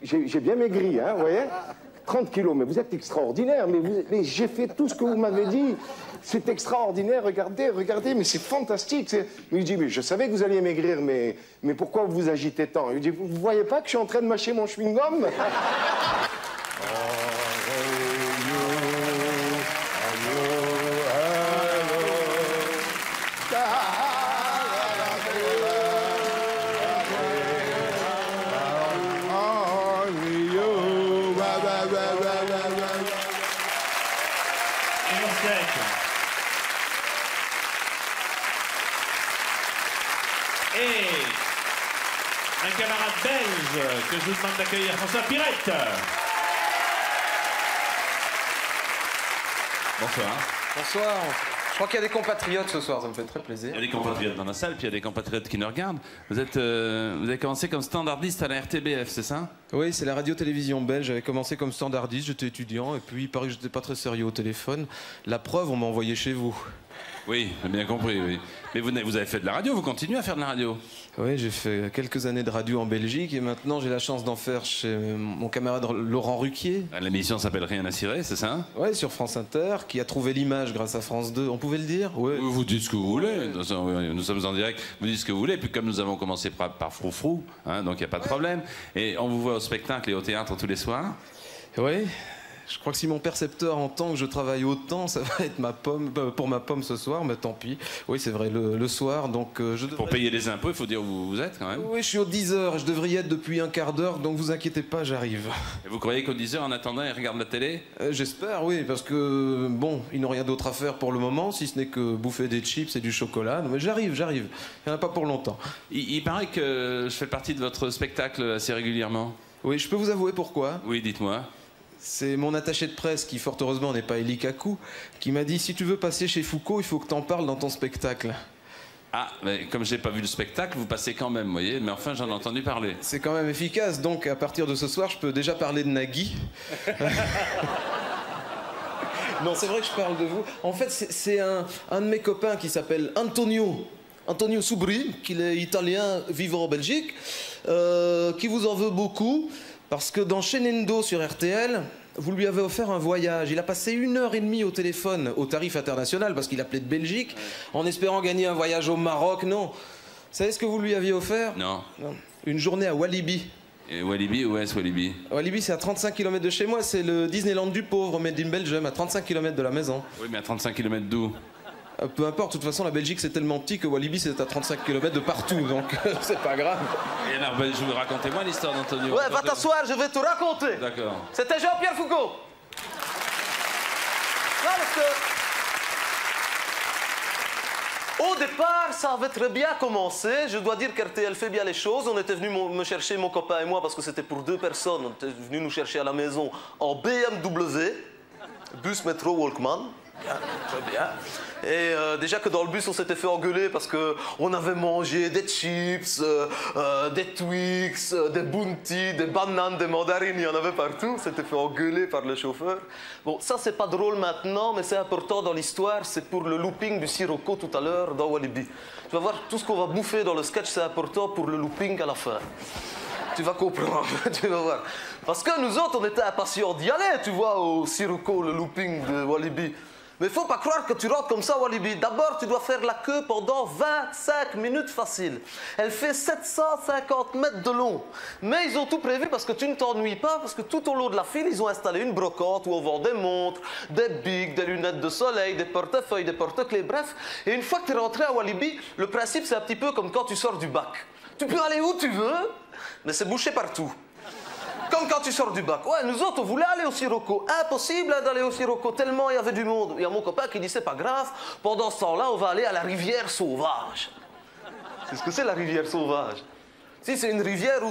j'ai bien maigri, hein, vous voyez 30 kilos, mais vous êtes extraordinaire. Mais j'ai fait tout ce que vous m'avez dit. C'est extraordinaire, regardez, mais c'est fantastique. Il me dit, mais je savais que vous alliez maigrir, mais pourquoi vous agitez tant? Il me dit, vous voyez pas que je suis en train de mâcher mon chewing-gum? Et un camarade belge que je vous demande d'accueillir, François Pirette. Bonsoir. Bonsoir. Je crois qu'il y a des compatriotes ce soir, ça me fait très plaisir. Il y a des compatriotes dans la salle, puis il y a des compatriotes qui nous regardent. Vous avez commencé comme standardiste à la RTBF, c'est ça? Oui, c'est la radio-télévision belge. J'avais commencé comme standardiste, j'étais étudiant, et puis il paraît que j'étais pas très sérieux au téléphone. La preuve, on m'a envoyé chez vous. Oui, j'ai bien compris, oui. Mais vous avez fait de la radio, vous continuez à faire de la radio? Oui, j'ai fait quelques années de radio en Belgique, et maintenant j'ai la chance d'en faire chez mon camarade Laurent Ruquier. L'émission s'appelle Rien à cirer, c'est ça? Oui, sur France Inter, qui a trouvé l'image grâce à France 2. On pouvait le dire? Ouais. Vous dites ce que vous voulez, nous sommes en direct, vous dites ce que vous voulez, puis comme nous avons commencé par Froufrou, hein, donc il n'y a pas de problème. Et on vous voit au spectacle et au théâtre tous les soirs? Oui. Je crois que si mon percepteur entend que je travaille autant, ça va être ma pomme, pour ma pomme ce soir, mais tant pis. Oui, c'est vrai, le soir, donc je devrais... Pour payer les impôts, il faut dire où vous êtes quand même. Oui, je suis aux 10h, je devrais y être depuis un quart d'heure, donc vous inquiétez pas, j'arrive. Et vous croyez qu'aux 10h, en attendant, ils regardent la télé? J'espère, oui, parce que, bon, ils n'ont rien d'autre à faire pour le moment, si ce n'est que bouffer des chips et du chocolat. Mais j'arrive. Il n'y en a pas pour longtemps. Il paraît que je fais partie de votre spectacle assez régulièrement. Oui, je peux vous avouer pourquoi? Oui, dites-moi. C'est mon attaché de presse, qui fort heureusement n'est pas Elie Kakou, qui m'a dit « Si tu veux passer chez Foucault, il faut que t'en parles dans ton spectacle. » Ah, mais comme j'ai pas vu le spectacle, vous passez quand même, vous voyez, mais enfin j'en ai entendu parler. C'est quand même efficace, donc à partir de ce soir, je peux déjà parler de Nagui. Non, c'est vrai que je parle de vous. En fait, c'est un de mes copains qui s'appelle Antonio Subri, qui est italien vivant en Belgique, qui vous en veut beaucoup. Parce que dans Shenendo sur RTL, vous lui avez offert un voyage. Il a passé 1h30 au téléphone, au tarif international, parce qu'il appelait de Belgique, en espérant gagner un voyage au Maroc. Non. Vous savez ce que vous lui aviez offert? Non. Une journée à Walibi. Et Walibi, où est-ce Walibi? Walibi, c'est à 35 km de chez moi. C'est le Disneyland du pauvre, made in Belgium, à 35 km de la maison. Oui, mais à 35 km d'où? Peu importe, de toute façon, la Belgique, c'est tellement petit que Walibi, c'est à 35 km de partout, donc c'est pas grave. Et alors, je vous racontez-moi l'histoire d'Antonio. Ouais, va t'asseoir, je vais te raconter. D'accord. C'était Jean-Pierre Foucault. Non, parce que... Au départ, ça avait très bien commencé. Je dois dire qu'RTL fait bien les choses. On était venu me chercher, mon copain et moi, parce que c'était pour 2 personnes. On était venu nous chercher à la maison en BMW, bus métro Walkman. Bien, très bien. Et déjà que dans le bus, on s'était fait engueuler parce qu'on avait mangé des chips, des Twix, des Bounty, des bananes, des mandarines, il y en avait partout. On s'était fait engueuler par le chauffeur. Bon, ça, c'est pas drôle maintenant, mais c'est important dans l'histoire. C'est pour le looping du Sirocco tout à l'heure dans Walibi. Tu vas voir, tout ce qu'on va bouffer dans le sketch, c'est important pour le looping à la fin. Tu vas comprendre, tu vas voir. Parce que nous autres, on était impatients d'y aller, tu vois, au Sirocco, le looping de Walibi. Mais il ne faut pas croire que tu rentres comme ça, Walibi. D'abord, tu dois faire la queue pendant 25 minutes facile. Elle fait 750 mètres de long. Mais ils ont tout prévu parce que tu ne t'ennuies pas, parce que tout au long de la file, ils ont installé une brocante où on vend des montres, des bics, des lunettes de soleil, des portefeuilles, des porte-clés, bref. Et une fois que tu es rentré à Walibi, le principe, c'est un petit peu comme quand tu sors du bac. Tu peux aller où tu veux, mais c'est bouché partout. Comme comme quand tu sors du bac. Ouais, nous autres, on voulait aller au Sirocco. Impossible hein, d'aller au Sirocco, tellement il y avait du monde. Il y a mon copain qui dit, c'est pas grave, pendant ce temps-là, on va aller à la rivière sauvage. C'est ce que c'est, la rivière sauvage. Si, c'est une rivière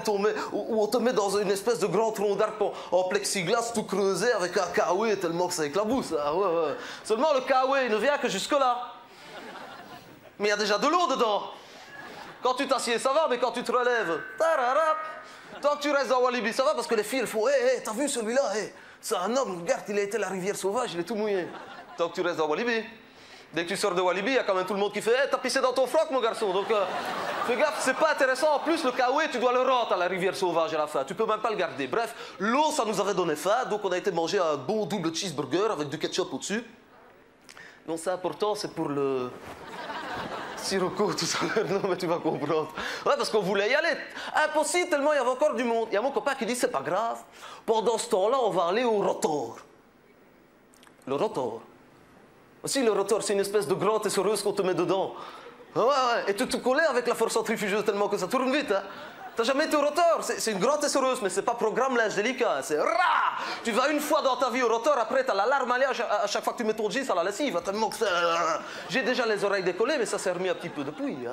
où on te met dans une espèce de grand tronc d'arbre en plexiglas tout creusé avec un kawaii tellement que ça éclabousse. Hein. Ouais, ouais. Seulement, le kawaii ne vient que jusque-là. Mais il y a déjà de l'eau dedans. Quand tu t'assieds, ça va, mais quand tu te relèves, tararap. Tant que tu restes dans Walibi, ça va, parce que les filles, elles font, hé, t'as vu celui-là, c'est un homme, regarde, il a été à la rivière sauvage, il est tout mouillé. Tant que tu restes dans Walibi. Dès que tu sors de Walibi, il y a quand même tout le monde qui fait, hé, t'as pissé dans ton froc, mon garçon. Donc, fais gaffe, c'est pas intéressant. En plus, le kawaii, tu dois le rendre à la rivière sauvage à la fin. Tu peux même pas le garder. Bref, l'eau, ça nous avait donné faim, donc on a été manger un bon double cheeseburger avec du ketchup au-dessus. Non, c'est important, c'est pour le... Sirocco tout à l'heure, non mais tu vas comprendre. Ouais, parce qu'on voulait y aller. Impossible, tellement il y avait encore du monde. Il y a mon copain qui dit, c'est pas grave. Pendant ce temps-là, on va aller au rotor. Le rotor. Aussi, le rotor, c'est une espèce de grande essoreuse qu'on te met dedans. Ouais, ouais. Et tu te collais avec la force centrifugeuse tellement que ça tourne vite, hein. T'as jamais été au rotor? C'est une grande essoreuse, mais c'est pas programme linge délicat. C'est rah! Tu vas une fois dans ta vie au rotor, après t'as l'alarme allée à chaque fois que tu mets ton jeans à la lessive. Tellement que j'ai déjà les oreilles décollées, mais ça s'est remis un petit peu depuis. Hein.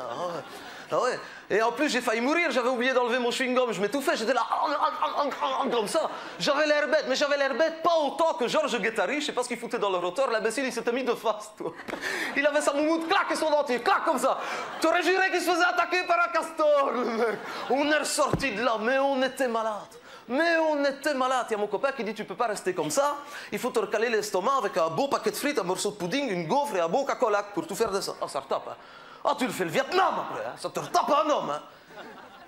Ah ouais. Et en plus, j'ai failli mourir, j'avais oublié d'enlever mon chewing-gum, je m'étouffais, j'étais là, comme ça. J'avais l'air bête, mais j'avais l'air bête pas autant que Georges Guettari, je sais pas ce qu'il foutait dans le rotor, l'imbécile, il s'était mis de face, toi. Il avait sa moumoute, clac, et son dentier, clac, comme ça. T'aurais juré qu'il se faisait attaquer par un castor, le mec. On est ressorti de là, mais on était malade. Mais on était malade. Il y a mon copain qui dit, tu peux pas rester comme ça, il faut te recaler l'estomac avec un beau paquet de frites, un morceau de pudding, une gaufre et un beau cacolac pour tout faire descendre. Ah, ça retape, hein. Ah, tu le fais le Vietnam après, hein. Ça te retape un homme. Hein.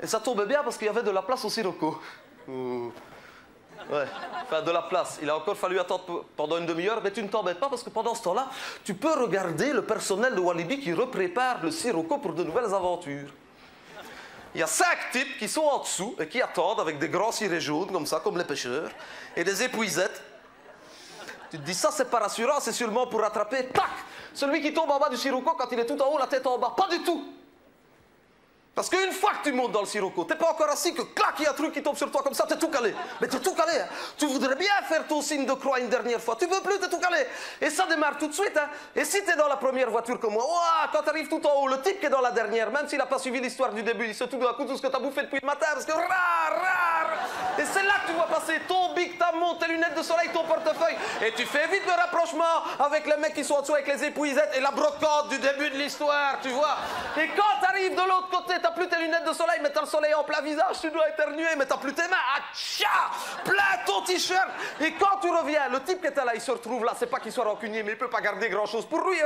Et ça tombait bien parce qu'il y avait de la place au Sirocco. Ouais, enfin de la place. Il a encore fallu attendre pendant une demi-heure, mais tu ne t'embêtes pas parce que pendant ce temps-là, tu peux regarder le personnel de Walibi qui reprépare le Sirocco pour de nouvelles aventures. Il y a 5 types qui sont en dessous et qui attendent avec des grands cirés jaunes comme ça, comme les pêcheurs, et des épuisettes. Tu te dis, ça c'est pas rassurant, c'est sûrement pour rattraper, tac, celui qui tombe en bas du Sirocco quand il est tout en haut, la tête en bas. Pas du tout. Parce qu'une fois que tu montes dans le Sirocco, t'es pas encore assis que clac, il y a un truc qui tombe sur toi comme ça, t'es tout calé. Mais t'es tout calé, hein. Tu voudrais bien faire ton signe de croix une dernière fois. Tu veux plus, t'es tout calé. Et ça démarre tout de suite, hein. Et si t'es dans la première voiture comme moi, ouah, quand t'arrives tout en haut, le type qui est dans la dernière, même s'il a pas suivi l'histoire du début, il se tout d'un coup tout ce que t'as bouffé depuis le matin, parce que et c'est là que tu vois passer ton bic, ta montre, tes lunettes de soleil, ton portefeuille. Et tu fais vite le rapprochement avec les mecs qui sont en dessous avec les épuisettes et la brocante du début de l'histoire, tu vois. Et quand t'arrives de l'autre côté, t'as plus tes lunettes de soleil, mais t'as le soleil en plein visage, tu dois éternuer, mais t'as plus tes mains. Atcha! Plein ton t-shirt. Et quand tu reviens, le type qui était là, il se retrouve là, c'est pas qu'il soit rancunier, mais il peut pas garder grand-chose pour lui.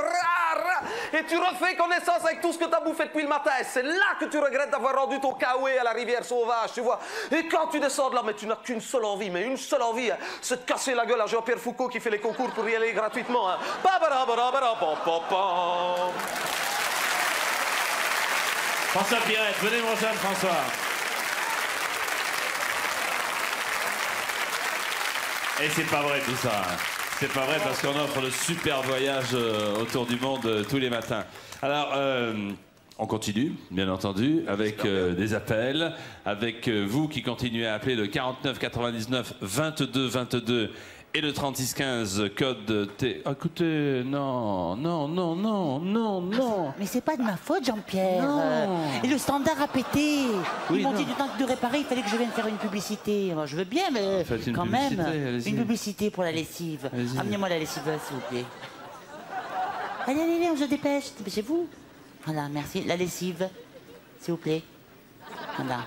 Et tu refais connaissance avec tout ce que t'as bouffé depuis le matin. Et c'est là que tu regrettes d'avoir rendu ton kawaii à la rivière sauvage, tu vois. Et quand tu descends de là, mais tu n'as qu'une seule envie, mais une seule envie, hein, c'est de casser la gueule à Jean-Pierre Foucault qui fait les concours pour y aller gratuitement. Hein. François Pirette, venez me rejoindre, François. Et c'est pas vrai tout ça. Hein. C'est pas vrai parce qu'on offre le super voyage autour du monde tous les matins. Alors, on continue, bien entendu, avec des appels, avec vous qui continuez à appeler le 49 99 22 22 et le 36 15 code T. Écoutez, non. Mais c'est pas de ma faute, Jean-Pierre. Et le standard a pété. Oui, Ils m'ont dit du temps de réparer, il fallait que je vienne faire une publicité. Moi, je veux bien, mais quand même, une publicité pour la lessive. Amenez-moi la lessive, s'il vous plaît. Allez, on se dépêche. Dépêchez-vous. Voilà, merci. La lessive, s'il vous plaît. Voilà.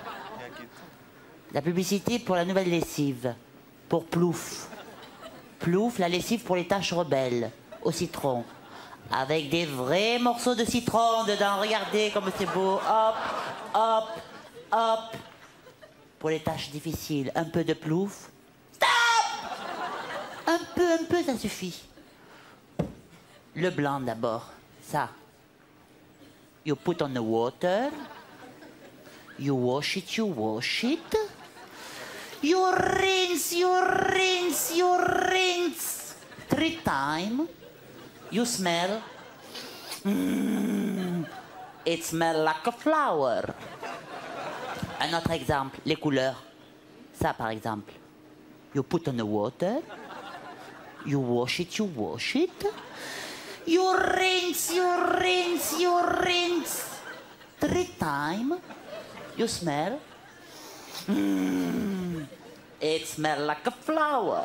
La publicité pour la nouvelle lessive. Pour Plouf. Plouf, la lessive pour les taches rebelles. Au citron. Avec des vrais morceaux de citron dedans. Regardez comme c'est beau. Hop, hop, hop. Pour les tâches difficiles, un peu de Plouf. Stop! Un peu, ça suffit. Le blanc d'abord. Ça. You put on the water. You wash it. You rinse. 3 times. You smell. It smells like a flower. Un autre exemple, les couleurs. Ça, par exemple. You put on the water. You wash it, you wash it. You rinse, you rinse, you rinse. 3 times. You smell. It smells like a flower.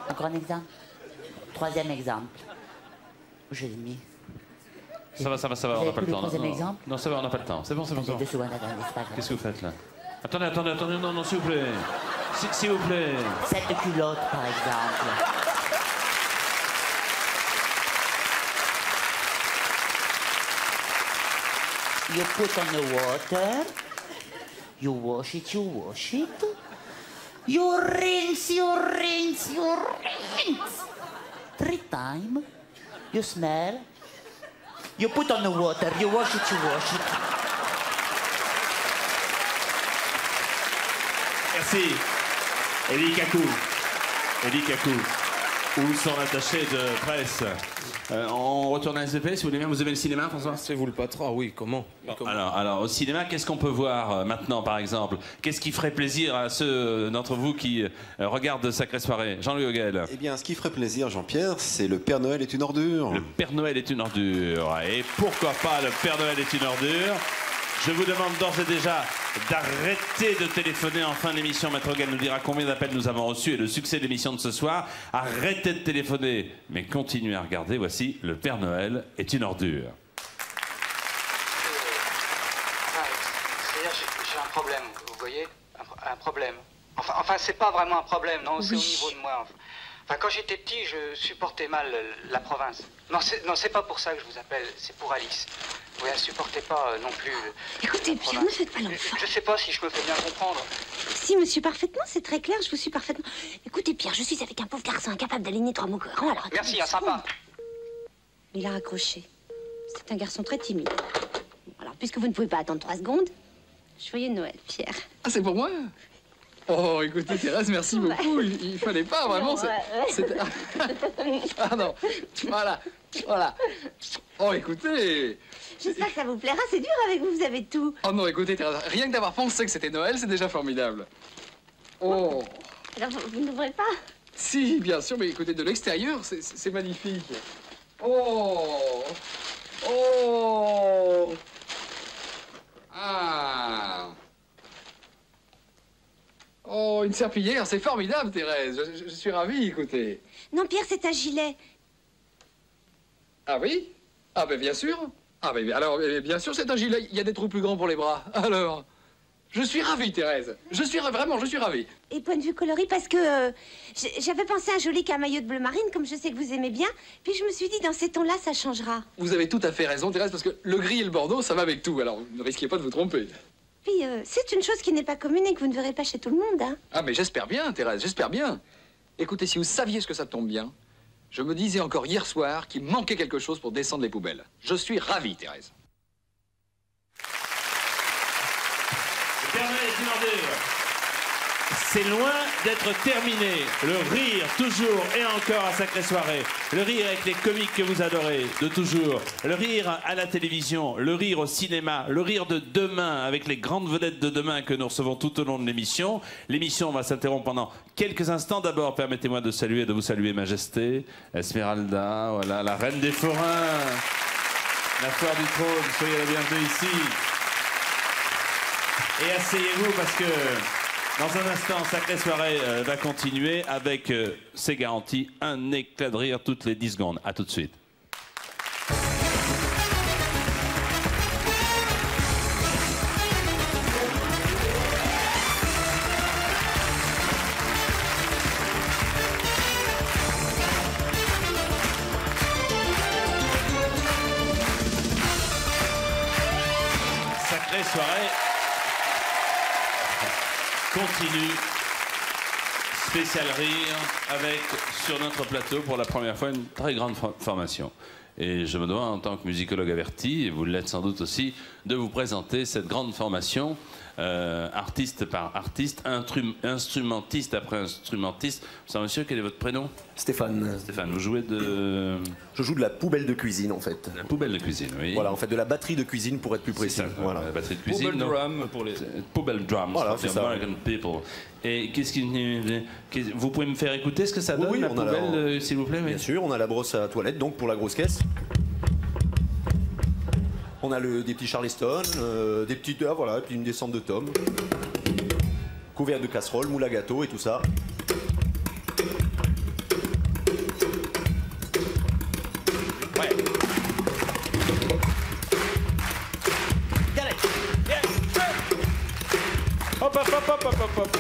Encore un exemple. 3e exemple. Où je l'ai mis? Ça va, on n'a pas le temps. Troisième exemple? Non, ça va, on n'a pas le temps. C'est bon, c'est bon. Qu'est-ce que vous faites là? Attendez, non, s'il vous plaît. S'il vous plaît. Cette culotte, par exemple. You put on the water. You wash it, you wash it. You rinse, you rinse, you rinse. 3 times. You smell. You put on the water. You wash it, you wash it. Merci. Elie Kakou. Où sont attachés de presse? On retourne à SVP, si vous voulez bien. Vous aimez le cinéma, François? C'est vous le patron? Oui, comment? Alors, au cinéma, qu'est-ce qu'on peut voir maintenant, par exemple? Qu'est-ce qui ferait plaisir à ceux d'entre vous qui regardent Sacrée Soirée? Jean-Louis Hoguel. Eh bien, ce qui ferait plaisir, Jean-Pierre, c'est Le Père Noël est une ordure. Le Père Noël est une ordure. Et pourquoi pas Le Père Noël est une ordure? Je vous demande d'ores et déjà d'arrêter de téléphoner en fin d'émission. Maître Hoguel nous dira combien d'appels nous avons reçus et le succès de l'émission de ce soir. Arrêtez de téléphoner, mais continuez à regarder. Voici Le Père Noël est une ordure. C'est-à-dire, j'ai un problème, vous voyez? Un problème. Enfin, c'est pas vraiment un problème, non, c'est au niveau de moi. Enfin, quand j'étais petit, je supportais mal la province. Non, c'est pas pour ça que je vous appelle, c'est pour Alice. Oui, elle supportait pas non plus. Écoutez, Pierre, ne faites pas l'enfant. Je sais pas si je me fais bien comprendre. Si, monsieur, parfaitement, c'est très clair, je vous suis parfaitement. Écoutez, Pierre, je suis avec un pauvre garçon incapable d'aligner 3 mots cohérents, alors... Merci, sympa. Il a raccroché. C'est un garçon très timide. Alors, puisque vous ne pouvez pas attendre 3 secondes, joyeux Noël, Pierre. Ah, c'est pour moi? Oh, écoutez, Thérèse, merci beaucoup. Il fallait pas, vraiment. C'était... Ah non, voilà. Oh, écoutez... J'espère que ça vous plaira, c'est dur avec vous, vous avez tout. Oh non, écoutez, Thérèse, rien que d'avoir pensé que c'était Noël, c'est déjà formidable. Oh. Alors, vous n'ouvrez pas? Si, bien sûr, mais écoutez, de l'extérieur, c'est magnifique. Oh. Ah. Oh, une serpillière, c'est formidable, Thérèse. Je suis ravi, écoutez. Non, Pierre, c'est un gilet. Ah oui? Ah ben bien sûr. Ah ben alors, bien sûr, c'est un gilet. Il y a des trous plus grands pour les bras. Alors, je suis ravi, Thérèse. Je suis ravi. Et point de vue coloris, parce que j'avais pensé à un joli camaillot de bleu marine, comme je sais que vous aimez bien. Puis je me suis dit, dans ces tons-là, ça changera. Vous avez tout à fait raison, Thérèse, parce que le gris et le bordeaux, ça va avec tout. Alors, ne risquez pas de vous tromper. Puis, c'est une chose qui n'est pas commune et que vous ne verrez pas chez tout le monde, hein. Ah, mais j'espère bien, Thérèse, j'espère bien. Écoutez, si vous saviez ce que ça tombe bien, je me disais encore hier soir qu'il manquait quelque chose pour descendre les poubelles. Je suis ravi, Thérèse. Le Père Noël est une ordure. C'est loin d'être terminé. Le rire, toujours et encore à Sacrée Soirée. Le rire avec les comiques que vous adorez, de toujours. Le rire à la télévision, le rire au cinéma, le rire de demain avec les grandes vedettes de demain que nous recevons tout au long de l'émission. L'émission va s'interrompre pendant quelques instants. D'abord, permettez-moi de vous saluer Majesté, Esmeralda, voilà, la reine des forains, la fleur du trône, soyez la bienvenue ici. Et asseyez-vous parce que... dans un instant, Sacrée Soirée va continuer avec, c'est garanti, un éclat de rire toutes les 10 secondes. A tout de suite. Sacrée Soirée continue, spécial rire, avec sur notre plateau pour la première fois une très grande formation. Et je me dois, en tant que musicologue averti, et vous l'êtes sans doute aussi, de vous présenter cette grande formation artiste par artiste, instrumentiste après instrumentiste. Ça, monsieur, quel est votre prénom? Stéphane. Stéphane, vous jouez de... Je joue de la poubelle de cuisine en fait. La poubelle de cuisine, oui. Voilà, en fait de la batterie de cuisine pour être plus précis. Voilà. La batterie de cuisine. Poubelle drum pour les... Poubelle drums, voilà, c'est ça. American people. Et vous pouvez me faire écouter ce que ça donne, oui, la on a poubelle, s'il vous plaît? Bien sûr, on a la brosse à toilette, donc pour la grosse caisse. On a des petits Charleston, des petites, voilà, et puis une descente de tomes. Couvert de casserole, moule à gâteau et tout ça. Ouais. Hop, hop, hop, hop, hop, hop.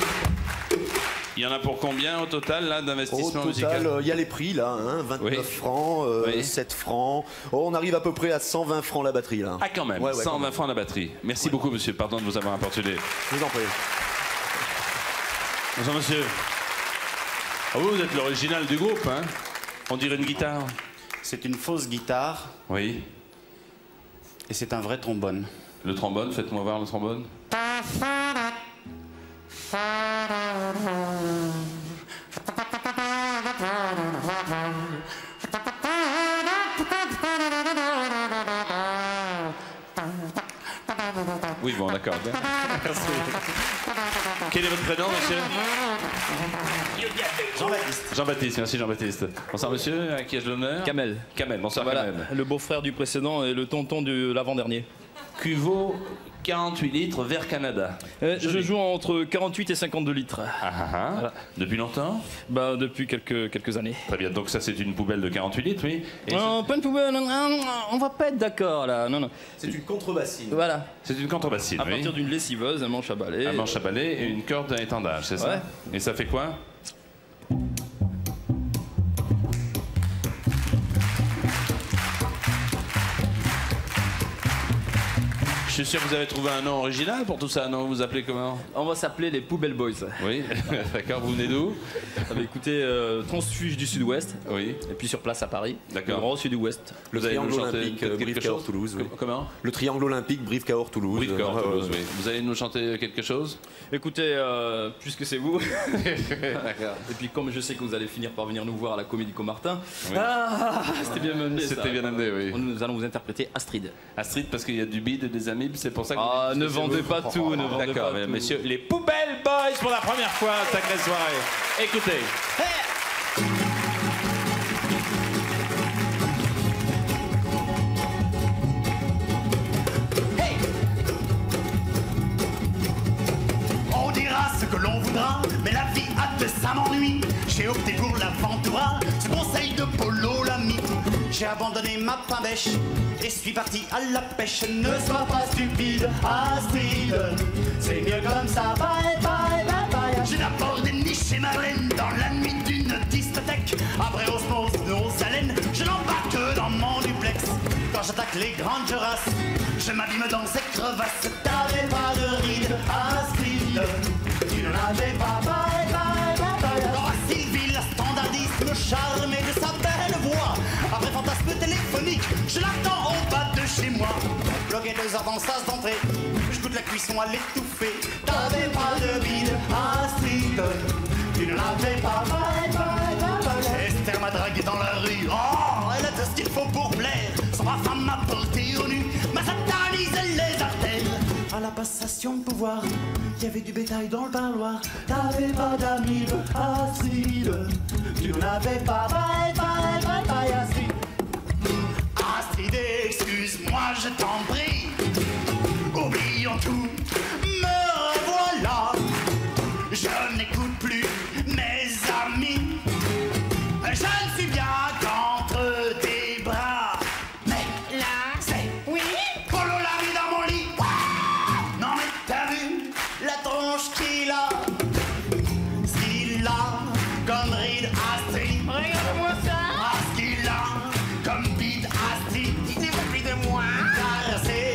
Il y en a pour combien au total là d'investissement musical? Au total, il y a les prix là, hein, 29 francs, 7 francs. Oh, on arrive à peu près à 120 francs la batterie là. Ah quand même, 120 francs la batterie. Merci beaucoup monsieur, pardon de vous avoir importuné. Je vous en prie. Bonjour monsieur. Ah, vous êtes l'original du groupe, hein? On dirait une guitare. C'est une fausse guitare. Oui. Et c'est un vrai trombone. Le trombone, faites-moi voir le trombone. Oui, bon, d'accord. Merci. Quel est votre prénom, monsieur? Jean-Baptiste. Jean-Baptiste, merci Jean-Baptiste. Bonsoir monsieur, à qui ai-je l'honneur? Kamel. Kamel, bonsoir Voilà, Kamel. le beau-frère du précédent et le tonton de l'avant-dernier. Cuveau 48 litres vers Canada. Je joue entre 48 et 52 litres. Voilà. Depuis longtemps? Bah, depuis quelques années. Très bien, donc ça c'est une poubelle de 48 litres, oui. Et non, pas une poubelle, on va pas être d'accord là. Non, non. C'est une contrebassine. Voilà. C'est une contrebassine, À partir d'une lessiveuse, un manche à balai. Un manche à balai et une corde à étendage, c'est ça? Ouais. Et ça fait quoi? Je suis sûr que vous avez trouvé un nom original pour tout ça, non? Vous vous appelez comment? On va s'appeler les Poubelle Boys. Oui, d'accord, vous venez d'où? Écoutez, transfuge du sud-ouest. Oui. Et puis sur place à Paris. D'accord. Le grand sud-ouest. Le triangle olympique, Brive-Cahors, Toulouse. Oui. Comment? Le triangle olympique, Brive-Cahors, Toulouse. Brive-Cahors, Toulouse, oui. Vous allez nous chanter quelque chose? Écoutez, puisque c'est vous. D'accord. Et puis comme je sais que vous allez finir par venir nous voir à la Comédie Comartin. Oui. Ah, c'était bien amené. C'était bien amené, oui. Nous allons vous interpréter Astrid. Astrid, parce qu'il y a du bide et des amibes, c'est pour ça que... Ah, ne vendez pas tout, ne vendez pas D'accord, tout. messieurs, les Poubelle Boys pour la première fois, sacrée soirée. Écoutez. On dira ce que l'on voudra, mais la vie a de ça m'ennuie. J'ai opté pour l'aventura, ce conseil de Polo l'ami. J'ai abandonné ma pain bêche et suis parti à la pêche. Ne sois pas stupide, Astrid, c'est mieux comme ça. Bye, bye, bye, bye. J'ai d'abord déniché ma laine dans la nuit d'une discothèque. Après osmose de hausse haleine, je n'embarque dans mon duplex. Quand j'attaque les grandes gerasses, je m'abîme dans ces crevasses. T'avais pas de rides, Astrid, tu n'en avais pas. Bye, bye, bye, bye. Dans la Sylvie, la standardiste me charmait de sa belle voix. Après fantasme téléphonique, je l'attends au bas de chez moi. Bloqué 2 heures dans sas d'entrée, je goûte la cuisson à l'étouffer. T'avais pas de bide, Astrid, tu ne l'avais pas. Bye, bye, bye, bye. Esther m'a dragué dans la rue. Oh, elle a tout ce qu'il faut pour plaire. Son parfum m'a porté au nu, m'a satanisé les artères. À la passation de pouvoir, il y avait du bétail dans le parloir. T'avais pas d'amis, Astrid, tu n'en avais pas. Bye, bye, bye, bye, Astrid. Astrid, excuse-moi, je t'en prie. Oublions tout, me revoilà. Je n'écoute plus mes amis. Je ne suis bien qu'entre tes bras. Mais là, c'est oui. Polo l'a mis dans mon lit. Non mais t'as vu la tronche qu'il a. Ce qu'il a comme ride Astrid. Regarde-moi ça. Ce qu'il a comme bide Astrid. Il s'est de moi. Car c'est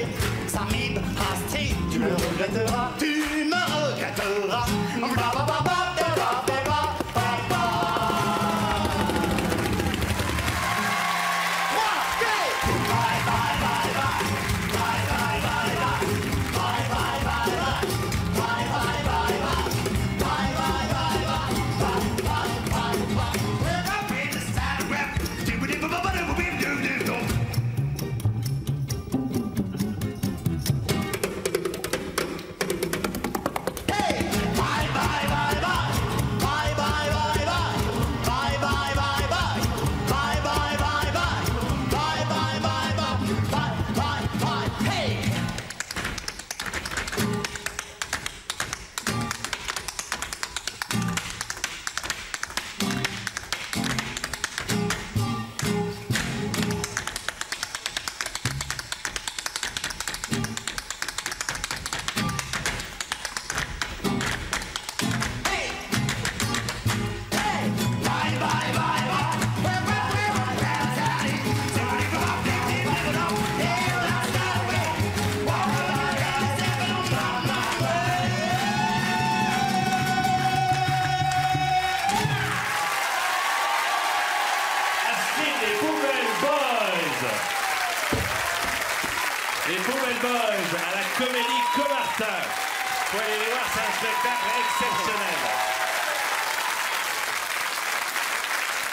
Les Poubelle Boys à la Comédie Comartin. Vous pouvez aller les voir, c'est un spectacle exceptionnel.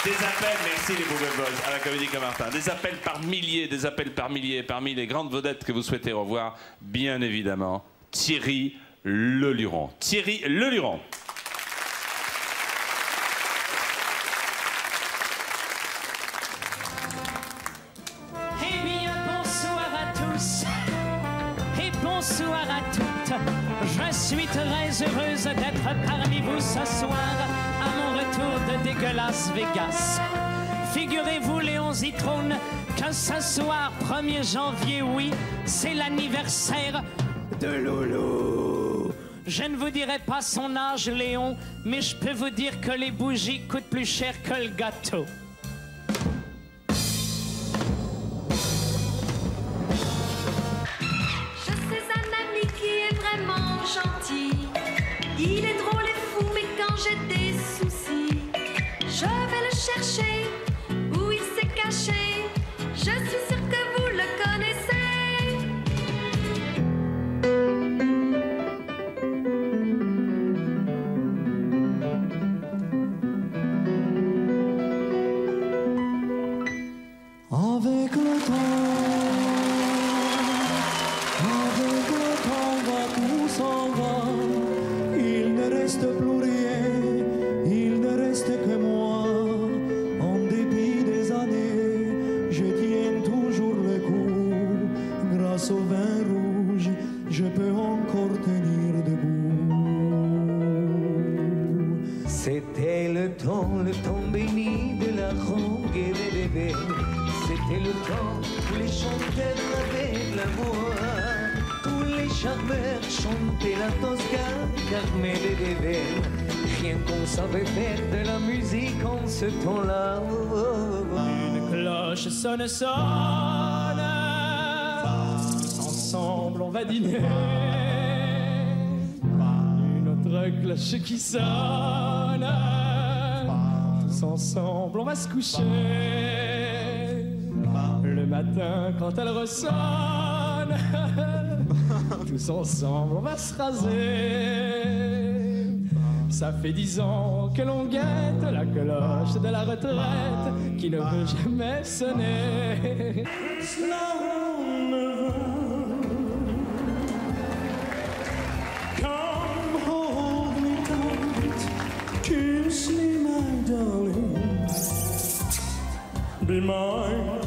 Des appels, merci les Poubelle Boys à la Comédie Comartin. Des appels par milliers, parmi les grandes vedettes que vous souhaitez revoir, bien évidemment, Thierry Leluron. Thierry Leluron. Eh bien, bonsoir à tous et bonsoir à toutes. Je suis très heureuse d'être parmi vous ce soir à mon retour de dégueulasse Vegas. Figurez-vous, Léon Zitrone, que ce soir, 1er janvier, oui, c'est l'anniversaire de Loulou. Je ne vous dirai pas son âge, Léon, mais je peux vous dire que les bougies coûtent plus cher que le gâteau. Je sais un ami qui est vraiment gentil. Il est drôle et fou, mais quand j'ai des soucis, je vais le chercher où il s'est caché. Je suis sûre que vous le connaissez. Avec le temps va, tout s'en va. Il ne reste plus rien, il ne reste que moi. En dépit des années, je tiens toujours le coup. Grâce au vin rouge, je peux encore tenir debout. C'était le temps béni de la rongue et des bébés. C'était le temps où les chanteurs avaient de la voix, où les charmeurs chantaient la Tosca, Carmen et bébé. Rien qu'on savait faire de la musique en ce temps-là. Une cloche sonne, sonne. Tous ensemble on va dîner. Une autre cloche qui sonne. Tous ensemble on va se coucher. Le matin quand elle ressonne, tous ensemble on va se raser. Ça fait 10 ans que l'on guette la cloche de la retraite qui ne veut jamais sonner. Come hold me tight, kiss me my darling. Be mine